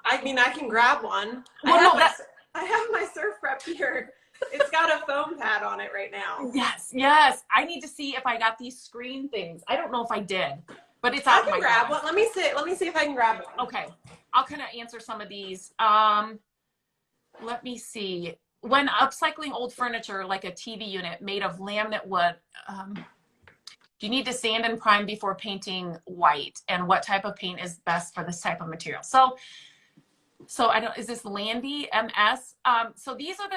I mean, I can grab one. Well, I have my surf prep here. It's got a foam pad on it right now. Yes. I need to see if I got these screen things. I don't know if I did, but it's out. I can grab one. Let me see if I can grab one. Okay, I'll kind of answer some of these. Let me see. When upcycling old furniture like a TV unit made of laminate wood, do you need to sand and prime before painting white? And what type of paint is best for this type of material? So I don't, is this Landy MS? So these are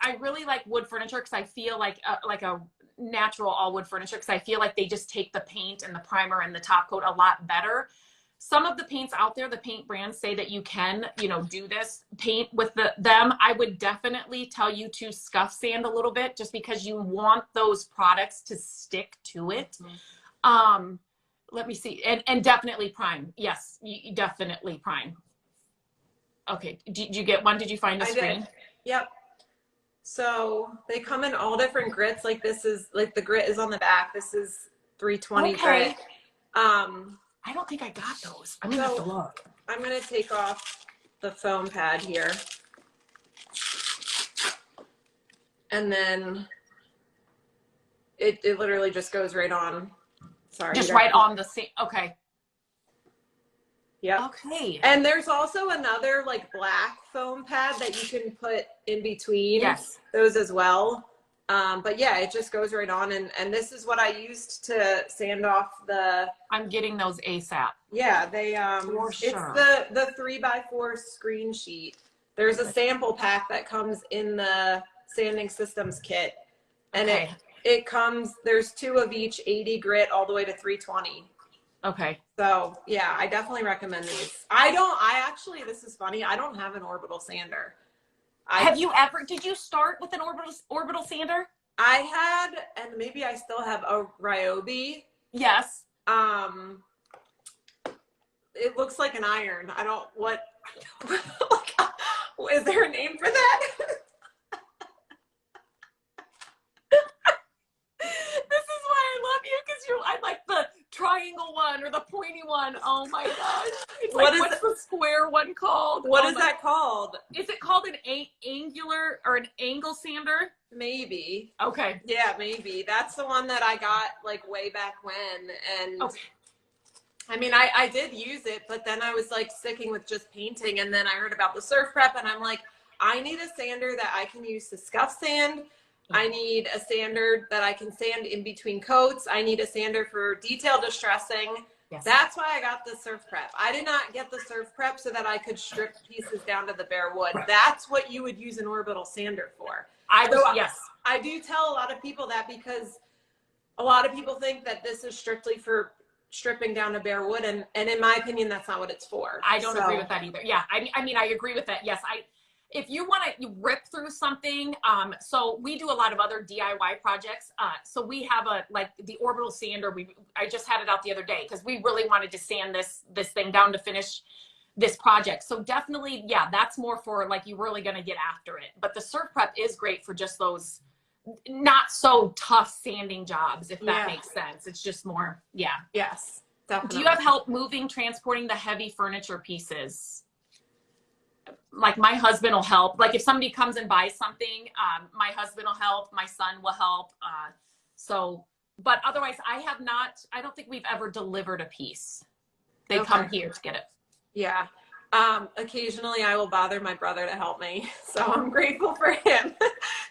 I really like wood furniture because I feel like a natural all wood furniture because I feel like they just take the paint and the primer and the top coat a lot better. Some of the paints out there, the paint brands say that you can, you know, do this paint with them. I would definitely tell you to scuff sand a little bit just because you want those products to stick to it. Let me see. And definitely prime. Yes, you definitely prime. Okay. Did you get one? Did you find a screen? Did. Yep. So they come in all different grits. Like this is like the grit is on the back. This is 320 grit. I don't think I got those. I'm gonna have to look. I'm gonna take off the foam pad here. And then it literally just goes right on. Sorry. Just right on the same. Okay. Yeah. Okay. And there's also another like black foam pad that you can put in between. Yes. Those as well. But yeah, it just goes right on. And this is what I used to sand off the. I'm getting those ASAP. Yeah, they For sure. It's the 3x4 screen sheet. There's a sample pack that comes in the sanding systems kit, and it comes. There's 2 of each, 80 grit all the way to 320. Okay. So yeah, I definitely recommend these. This is funny. I don't have an orbital sander. Did you start with an orbital sander? I had, and maybe I still have a Ryobi. Yes. It looks like an iron. Is there a name for that? This is why I love you, because I like the triangle one or the pointy one. Oh my gosh. It's like, what's the square one called? What is that called? Is it called an angular or an angle sander? Maybe. Okay. Yeah, maybe. That's the one that I got like way back when. And I mean, I did use it, but then I was like sticking with just painting. And then I heard about the surf prep and I'm like, I need a sander that I can use to scuff sand. I need a sander that I can sand in between coats. I need a sander for detail distressing. Yes. That's why I got the surf prep. I did not get the surf prep so that I could strip pieces down to the bare wood. Right. That's what you would use an orbital sander for. Yes. I do tell a lot of people that, because a lot of people think that this is strictly for stripping down to bare wood. And in my opinion, that's not what it's for. I don't agree with that either. Yeah. I mean, I agree with that. Yes. If you want to rip through something, so we do a lot of other DIY projects. So we have the orbital sander. I just had it out the other day because we really wanted to sand this thing down to finish this project. So definitely, yeah, that's more for like, you're really going to get after it. But the surf prep is great for just those not so tough sanding jobs, if that makes sense. It's just more, yeah. Yes, definitely. Do you have help moving, transporting the heavy furniture pieces? Like my husband will help. Like if somebody comes and buys something, my husband will help, my son will help. But otherwise I don't think we've ever delivered a piece. They come here to get it. Yeah. Occasionally I will bother my brother to help me. So I'm grateful for him.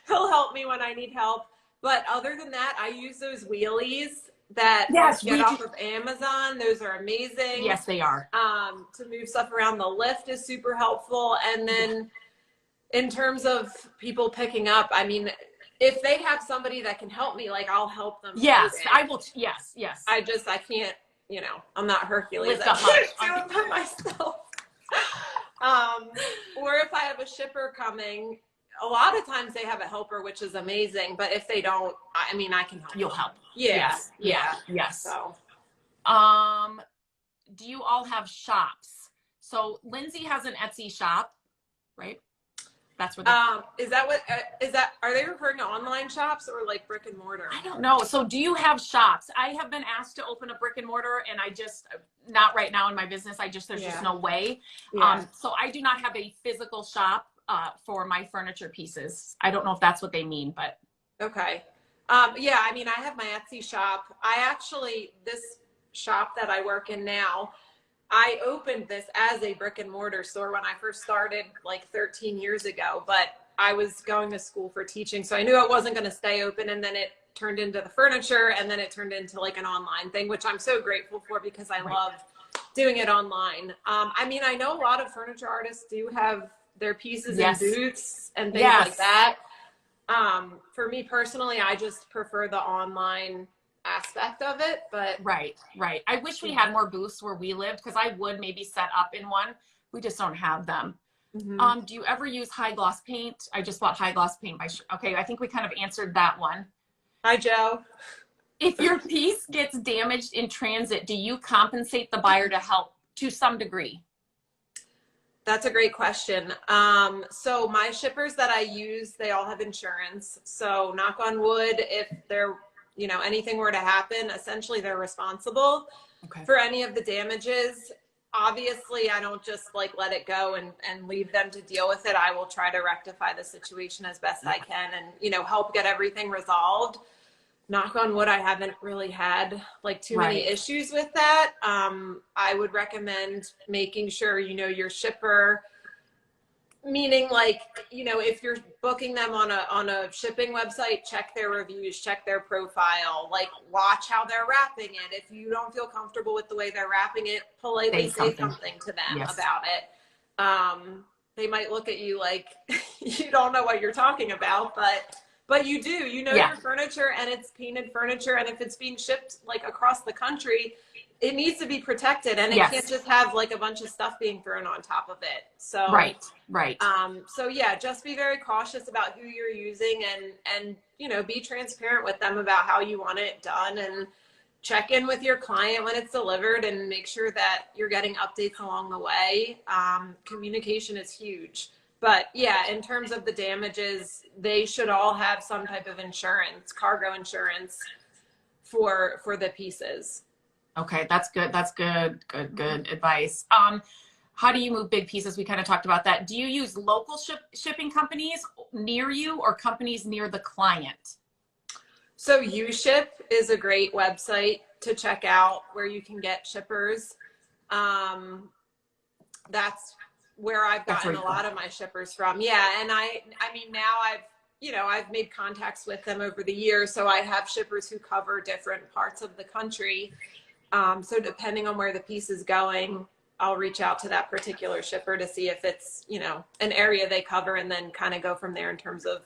He'll help me when I need help. But other than that, I use those wheelies that get off of Amazon. Those are amazing. Yes, they are. To move stuff around the lift is super helpful. And then in terms of people picking up, I mean, if they have somebody that can help me, like I'll help them. Yes, I will. Yes. I can't, I'm not Hercules. I can't do it by myself. Or if I have a shipper coming, a lot of times they have a helper, which is amazing. But if they don't, I mean, I can help. You'll help. Yeah. Yes. So, do you all have shops? So Lindsay has an Etsy shop, right? That's what. Are they referring to online shops or like brick and mortar? I don't know. So do you have shops? I have been asked to open a brick and mortar, and I just, not right now in my business. There's just no way. Yeah. So I do not have a physical shop for my furniture pieces. I don't know if that's what they mean, but. Okay. Yeah, I mean, I have my Etsy shop. This shop that I work in now, I opened this as a brick and mortar store when I first started like 13 years ago, but I was going to school for teaching. So I knew I wasn't going to stay open. And then it turned into the furniture, and then it turned into like an online thing, which I'm so grateful for because I love doing it online. I mean, I know a lot of furniture artists do have their pieces in booths and things like that. For me personally, I just prefer the online aspect of it, but right. I wish we had more booths where we lived, because I would maybe set up in one. We just don't have them. Mm-hmm. Do you ever use high gloss paint? I just bought high gloss paint okay, I think we kind of answered that one. Hi, Joe. If your piece gets damaged in transit, do you compensate the buyer to help to some degree? That's a great question. So my shippers that I use, they all have insurance. So knock on wood, if they're, you know, anything were to happen, essentially they're responsible for any of the damages. Obviously, I don't just like let it go and leave them to deal with it. I will try to rectify the situation as best I can and, you know, help get everything resolved. Knock on wood, I haven't really had like too many issues with that. I would recommend making sure, you know, your shipper, meaning like, you know, if you're booking them on a shipping website, check their reviews, check their profile, like watch how they're wrapping it. If you don't feel comfortable with the way they're wrapping it, politely say something to them about it. They might look at you like you don't know what you're talking about, but you do, you know, your furniture, and it's painted furniture. And if it's being shipped like across the country, it needs to be protected, and it can't just have like a bunch of stuff being thrown on top of it. So, so yeah, just be very cautious about who you're using, and, you know, be transparent with them about how you want it done, and check in with your client when it's delivered and make sure that you're getting updates along the way. Communication is huge. But yeah, in terms of the damages, they should all have some type of insurance, cargo insurance for the pieces. Okay, that's good. That's good. Good advice. How do you move big pieces? We kind of talked about that. Do you use local shipping companies near you or companies near the client? So UShip is a great website to check out where you can get shippers. That's where I've gotten a lot of my shippers from. Yeah. And I mean, now I've made contacts with them over the years. So I have shippers who cover different parts of the country. So depending on where the piece is going, I'll reach out to that particular shipper to see if it's, you know, an area they cover, and then kind of go from there in terms of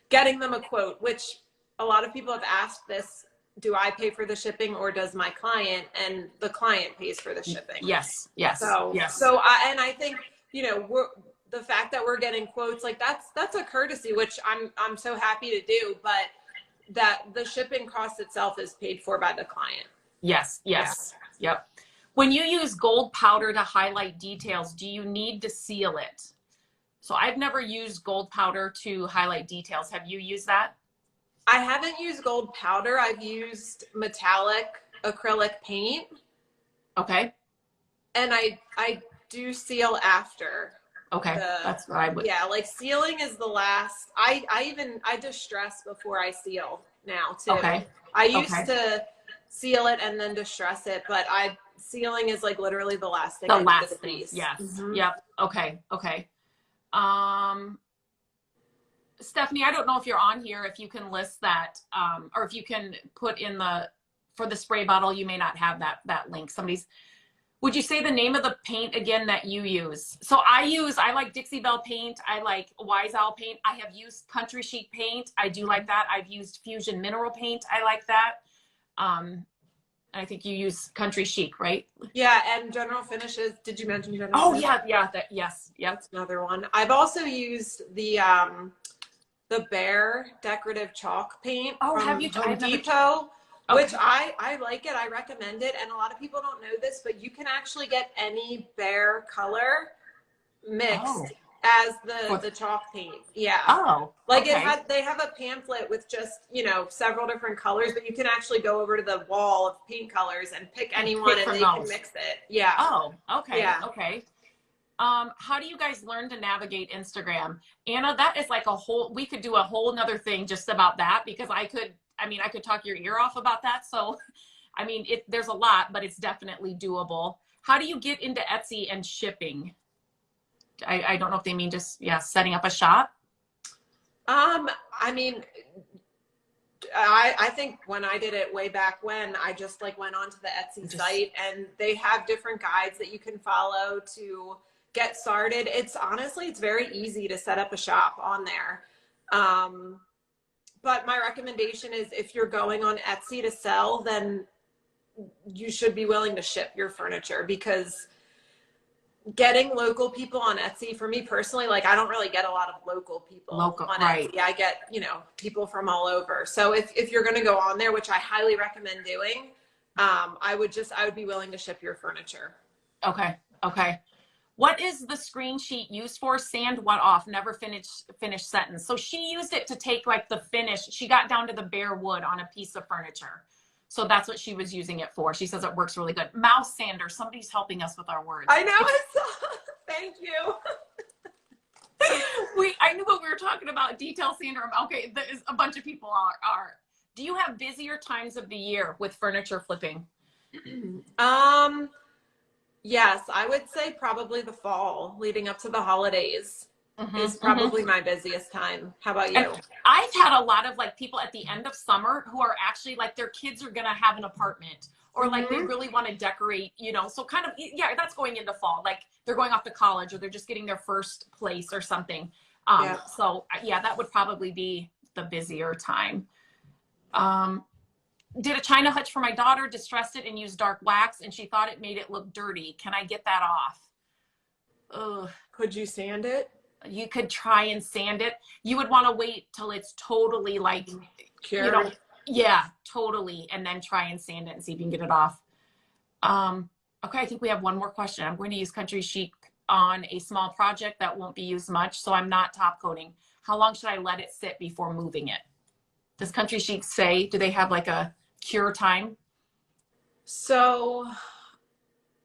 getting them a quote, which a lot of people have asked this. Do I pay for the shipping or does my client? And the client pays for the shipping. Yes. So I think, you know, the fact that we're getting quotes, like that's a courtesy, which I'm so happy to do, but that the shipping cost itself is paid for by the client. Yes. Yep. When you use gold powder to highlight details, do you need to seal it? So I've never used gold powder to highlight details. Have you used that? I haven't used gold powder. I've used metallic acrylic paint. Okay. And I do seal after. Okay. That's what I would. Yeah, like sealing is the last. I distress before I seal now too. Okay. I used to seal it and then distress it, but sealing is like literally the last thing. The last thing. Yes. Yep. Okay. Stephanie, I don't know if you're on here, if you can list that, or if you can put in for the spray bottle, you may not have that link. Would you say the name of the paint again that you use? So I like Dixie Belle paint. I like Wise Owl paint. I have used Country Chic paint. I do like that. I've used Fusion Mineral paint. I like that. I think you use Country Chic, right? Yeah, and General Finishes. Did you mention General Finishes? Yes. That's another one. I've also used the Bear decorative chalk paint from Home Depot, which I like it. I recommend it. And a lot of people don't know this, but you can actually get any Bear color mixed as the chalk paint. Yeah. Oh, like they have a pamphlet with just, you know, several different colors, but you can actually go over to the wall of paint colors and pick any one, and they can mix it. Yeah. Oh, okay. Yeah. Okay. How do you guys learn to navigate Instagram? Anna, that is like we could do a whole nother thing just about that, because I could talk your ear off about that. So, I mean, there's a lot, but it's definitely doable. How do you get into Etsy and shipping? I don't know if they mean just, setting up a shop. I mean, I think when I did it way back when, I just like went onto the Etsy site, and they have different guides that you can follow to get started. It's very easy to set up a shop on there. But my recommendation is, if you're going on Etsy to sell, then you should be willing to ship your furniture, because getting local people on Etsy, for me personally, like I don't really get a lot of local people on Etsy. I get, you know, people from all over. So if you're going to go on there, which I highly recommend doing, I would be willing to ship your furniture. Okay. What is the screen sheet used for? Sand what off? Never finished sentence. So she used it to take like the finish. She got down to the bare wood on a piece of furniture. So that's what she was using it for. She says it works really good. Mouse sander. Somebody's helping us with our words. I know. I saw. Thank you. I knew what we were talking about. Detail sander. Okay, there's a bunch of people are. Do you have busier times of the year with furniture flipping? Yes, I would say probably the fall leading up to the holidays is probably my busiest time. How about you? And I've had a lot of like people at the end of summer who are actually like their kids are going to have an apartment or like they really want to decorate, you know, so kind of, yeah, that's going into fall. Like they're going off to college or they're just getting their first place or something. So yeah, that would probably be the busier time. Did a China hutch for my daughter, distressed it and used dark wax, and she thought it made it look dirty. Can I get that off? Ugh. Could you sand it? You could try and sand it. You would want to wait till it's totally like, cured. You know, yeah, totally. And then try and sand it and see if you can get it off. Okay, I think we have one more question. I'm going to use Country Chic on a small project that won't be used much, so I'm not top coating. How long should I let it sit before moving it? Does Country Chic say, do they have like a cure time? So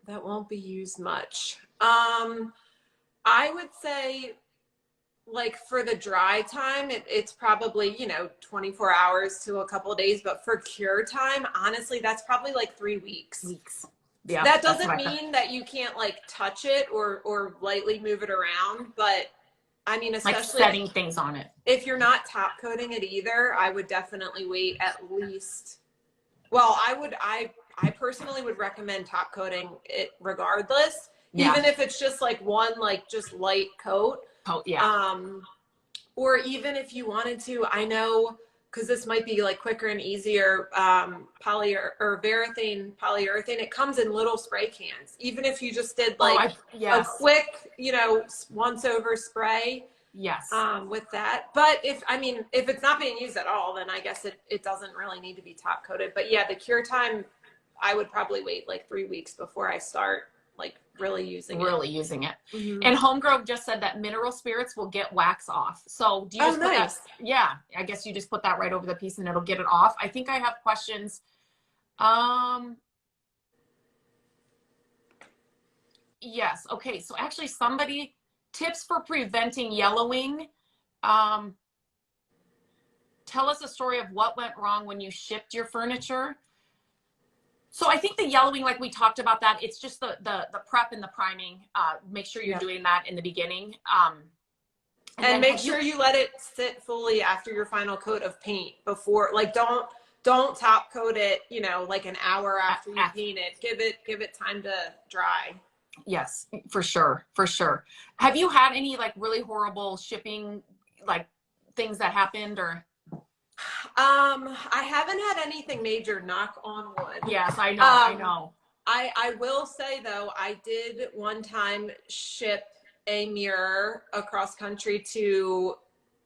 that won't be used much. I would say like for the dry time, it's probably, you know, 24 hours to a couple of days, but for cure time, honestly, that's probably like 3 weeks. Yeah. That doesn't mean that you can't like touch it or lightly move it around, but I mean, especially like setting things on it. If you're not top coating it either, I would definitely wait at least, well, I personally would recommend top coating it regardless, even if it's just like one, like just light coat. Or even if you wanted to, I know, cause this might be like quicker and easier, Varathane Polyurethane, it comes in little spray cans. Even if you just did like a quick, you know, once over spray. Yes. With that. But if it's not being used at all, then I guess it doesn't really need to be top coated. But yeah, the cure time, I would probably wait like 3 weeks before I start like really using it. And Homegrove just said that mineral spirits will get wax off. So do you just put that? Yeah, I guess you just put that right over the piece and it'll get it off. I think I have questions. Yes. Okay. So actually tips for preventing yellowing. Tell us a story of what went wrong when you shipped your furniture. So I think the yellowing, like we talked about that, it's just the prep and the priming. Make sure you're doing that in the beginning. And make sure you let it sit fully after your final coat of paint before, like don't top coat it, you know, like an hour after you paint it. Give it time to dry. Yes, for sure. For sure. Have you had any like really horrible shipping, like things that happened or? I haven't had anything major, knock on wood. Yes, I know. I will say though, I did one time ship a mirror across country to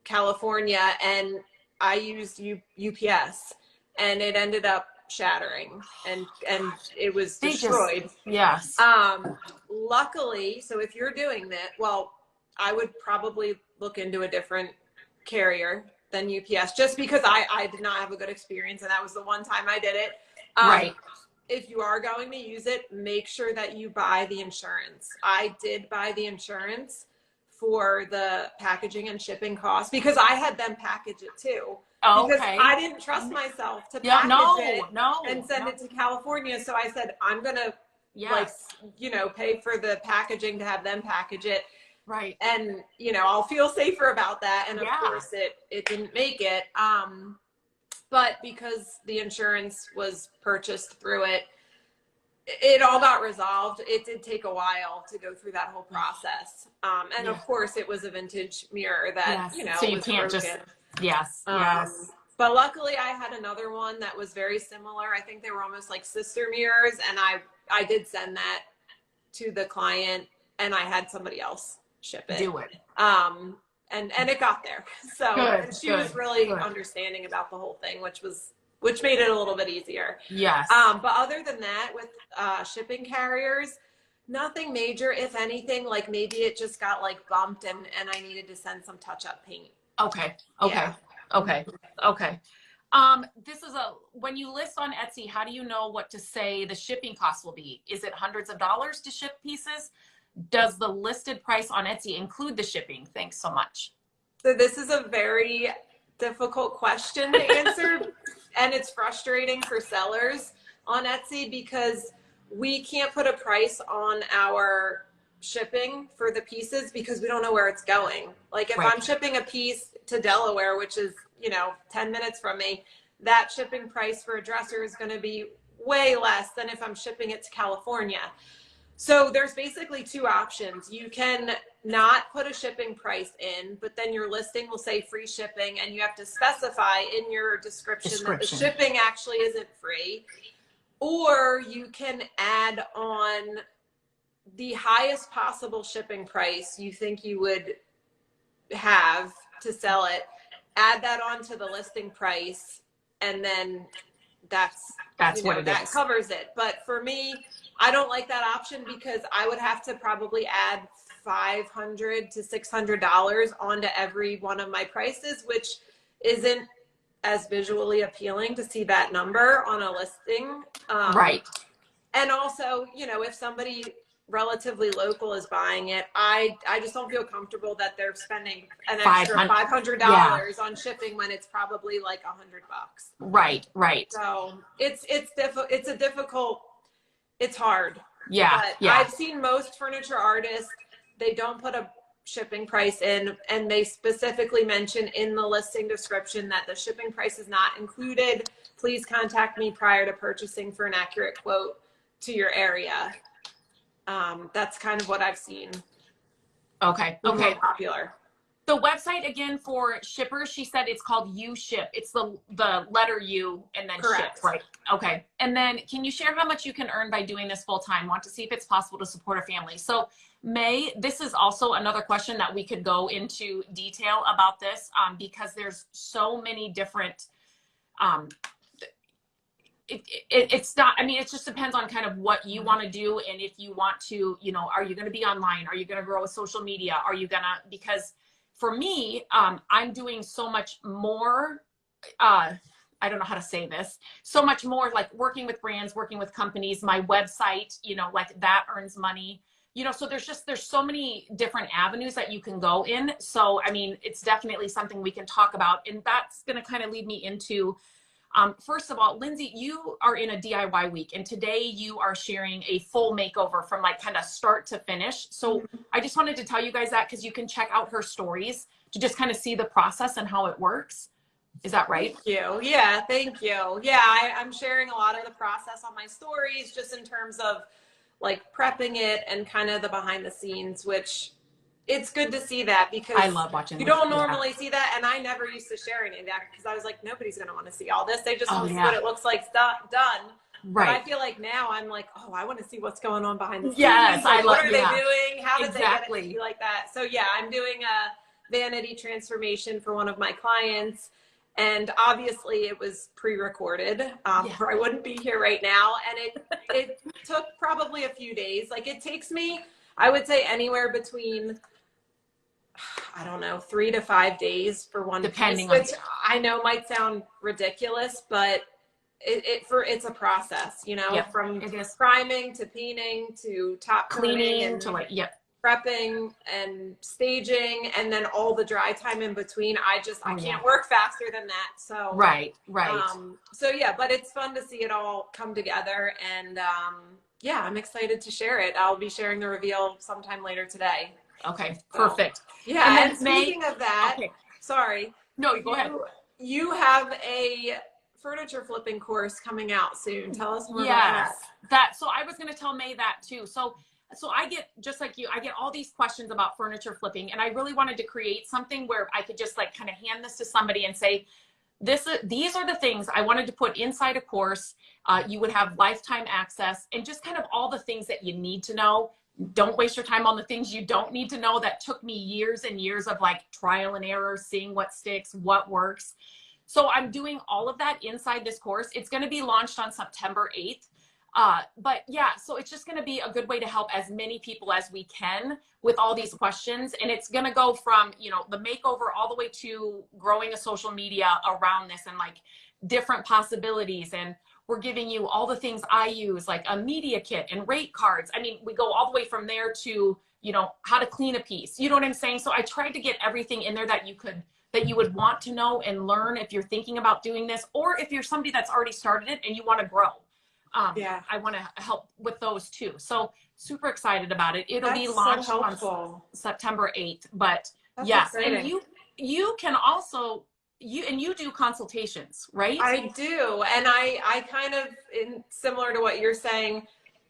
California and I used UPS and it ended up shattering and it was destroyed. Yes. Luckily, so if you're doing that, well, I would probably look into a different carrier than UPS just because I did not have a good experience and that was the one time I did it. Right. If you are going to use it, make sure that you buy the insurance. I did buy the insurance for the packaging and shipping costs because I had them package it too. Oh, because I didn't trust myself to package it and send it to California. So I said, I'm going to like, you know, pay for the packaging to have them package it. Right. And, you know, I'll feel safer about that. And of course it didn't make it. But because the insurance was purchased through it, it all got resolved. It did take a while to go through that whole process. And of course it was a vintage mirror that, you know, so you can't broken. Yes. But luckily I had another one that was very similar. I think they were almost like sister mirrors. And I did send that to the client and I had somebody else ship it. Do it. And it got there. So and she was really understanding about the whole thing, which made it a little bit easier. Yes. But other than that, with shipping carriers, Nothing major, if anything, like maybe it just got like bumped and I needed to send some touch-up paint. Okay. Yeah. Okay. This is when you list on Etsy, how do you know what to say the shipping costs will be? Is it hundreds of dollars to ship pieces? Does the listed price on Etsy include the shipping? Thanks so much. So this is a very difficult question to answer, and it's frustrating for sellers on Etsy because we can't put a price on our shipping for the pieces because we don't know where it's going. Like if I'm shipping a piece to Delaware, which is, 10 minutes from me, that shipping price for a dresser is going to be way less than if I'm shipping it to California. So there's basically two options. You can not put a shipping price in, but then your listing will say free shipping, and you have to specify in your description that the shipping actually isn't free. Or you can add on the highest possible shipping price you think you would have to sell it, add that onto the listing price, and then that's what it is. Covers it. But for me, I don't like that option because I would have to probably add $500 to $600 onto every one of my prices, which isn't as visually appealing to see that number on a listing. Right. And also, if somebody relatively local is buying it, I just don't feel comfortable that they're spending an extra $500 on shipping when it's probably like $100. Right. So it's hard. Yeah. But I've seen most furniture artists, they don't put a shipping price in, and they specifically mention in the listing description that the shipping price is not included. Please contact me prior to purchasing for an accurate quote to your area. That's kind of what I've seen. Okay. More popular. The website again for shippers, she said it's called U Ship. It's the letter U and then ship, right? Okay. And then can you share how much you can earn by doing this full time? Want to see if it's possible to support a family. So May, this is also another question that we could go into detail about this because there's so many different, it's not, it just depends on kind of what you want to do. And if you want to, are you going to be online? Are you going to grow with social media? Are you going to, because for me, I'm doing so much more, I don't know how to say this, so much more like working with brands, working with companies, my website, like that earns money, so there's so many different avenues that you can go in. So, it's definitely something we can talk about. And that's going to kind of lead me into, first of all, Lindsay, you are in a DIY week, and today you are sharing a full makeover from like kind of start to finish. So I just wanted to tell you guys that because you can check out her stories to just kind of see the process and how it works. Is that right? Thank you. Yeah, thank you. Yeah, I'm sharing a lot of the process on my stories just in terms of like prepping it and kind of the behind the scenes, which it's good to see that because I love watching. You don't normally see that, and I never used to share any of that because I was like, nobody's going to want to see all this. They just want to see what it looks like done. Right. But I feel like now I'm like, oh, I want to see what's going on behind the scenes. Yes, like, what are they doing? How did they get it to be like that? So yeah, I'm doing a vanity transformation for one of my clients. And obviously it was pre-recorded, or I wouldn't be here right now. And it took probably a few days. Like it takes me, I would say anywhere between, I don't know, 3 to 5 days for one piece, which I know might sound ridiculous, but it's a process, from priming to painting to top cleaning and to like, prepping and staging, and then all the dry time in between. I can't work faster than that. So right. So yeah, but it's fun to see it all come together, and yeah, I'm excited to share it. I'll be sharing the reveal sometime later today. Okay, perfect. Yeah, and speaking of that, sorry. No, go ahead. You have a furniture flipping course coming out soon. Tell us more about that. So I was going to tell May that too. So I get, just like you, I get all these questions about furniture flipping, and I really wanted to create something where I could just like kind of hand this to somebody and say, these are the things I wanted to put inside a course. You would have lifetime access and just kind of all the things that you need to know. Don't waste your time on the things you don't need to know. That took me years and years of like trial and error, seeing what sticks, what works. So I'm doing all of that inside this course. It's going to be launched on September 8th. But yeah, so it's just going to be a good way to help as many people as we can with all these questions. And it's going to go from, you know, the makeover all the way to growing a social media around this and like different possibilities. And we're giving you all the things I use, like a media kit and rate cards. I mean, we go all the way from there to, you know, how to clean a piece. You know what I'm saying? So I tried to get everything in there that you would want to know and learn if you're thinking about doing this, or if you're somebody that's already started it and you want to grow. I want to help with those too. So super excited about it. It'll be launched on September 8th, but that's exciting. And you can also, you do consultations, right? I do. And I kind of, similar to what you're saying,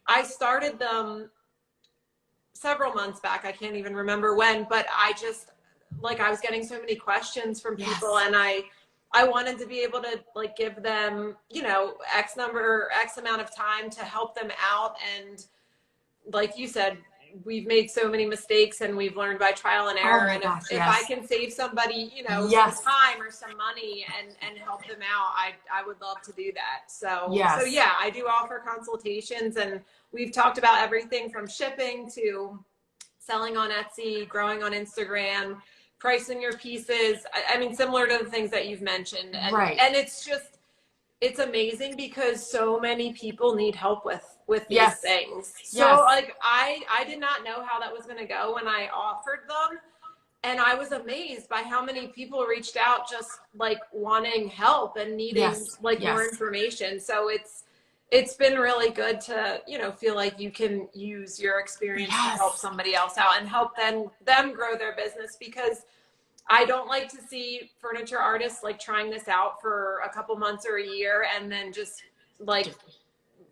I started them several months back. I can't even remember when, but I just, like, I was getting so many questions from people, and I wanted to be able to like give them, you know, X amount of time to help them out. And like you said, we've made so many mistakes and we've learned by trial and error. And if I can save somebody, you know, some time or some money and help them out, I would love to do that. So yeah, I do offer consultations, and we've talked about everything from shipping to selling on Etsy, growing on Instagram, pricing your pieces. I mean, similar to the things that you've mentioned. And, and it's amazing because so many people need help with these things. So like, I did not know how that was going to go when I offered them. And I was amazed by how many people reached out just like wanting help and needing like more information. So it's been really good to, you know, feel like you can use your experience to help somebody else out and help them grow their business, because I don't like to see furniture artists like trying this out for a couple months or a year and then just like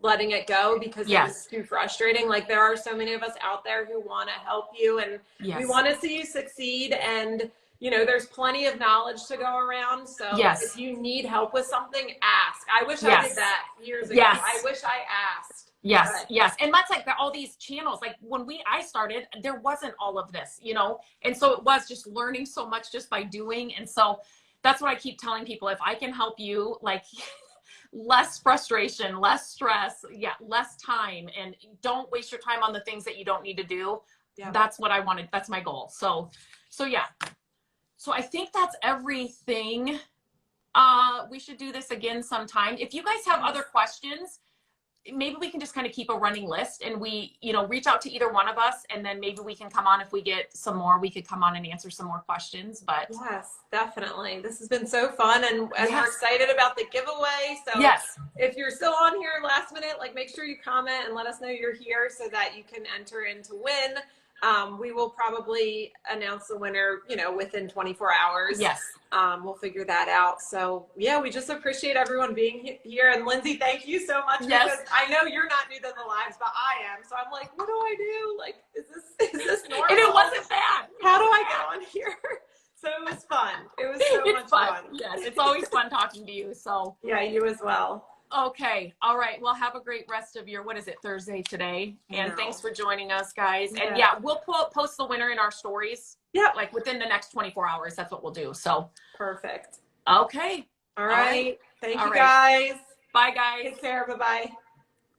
letting it go because it's too frustrating. Like, there are so many of us out there who want to help you, and we want to see you succeed. And, you know, there's plenty of knowledge to go around. So if you need help with something, ask. I wish I did that years ago. I wish I asked. And that's like all these channels, like when I started, there wasn't all of this, you know, and so it was just learning so much just by doing. And so that's what I keep telling people. If I can help you, like, less frustration, less stress, less time, and don't waste your time on the things that you don't need to do. That's what I wanted. That's my goal. So I think that's everything. We should do this again sometime. If you guys have other questions, maybe we can just kind of keep a running list, and we, you know, reach out to either one of us, and then maybe we can come on. If we get some more, we could come on and answer some more questions. But yes, definitely. This has been so fun, and we're excited about the giveaway. So if you're still on here last minute, like, make sure you comment and let us know you're here so that you can enter in to win. We will probably announce the winner, you know, within 24 hours. We'll figure that out. So yeah, we just appreciate everyone being here. And Lindsay, thank you so much, because I know you're not new to the lives, but I am. So I'm like, what do I do? Like, is this normal? And it wasn't bad. How do I get on here? So it was fun. It was so much fun. Yes, it's always fun talking to you. So yeah, you as well. Okay. All right. Well, have a great rest of your, Thursday today. And thanks for joining us, guys. And we'll post the winner in our stories. Like within the next 24 hours. That's what we'll do. So perfect. Okay. All right. Thank you, guys. Bye, guys. Take care. Bye-bye.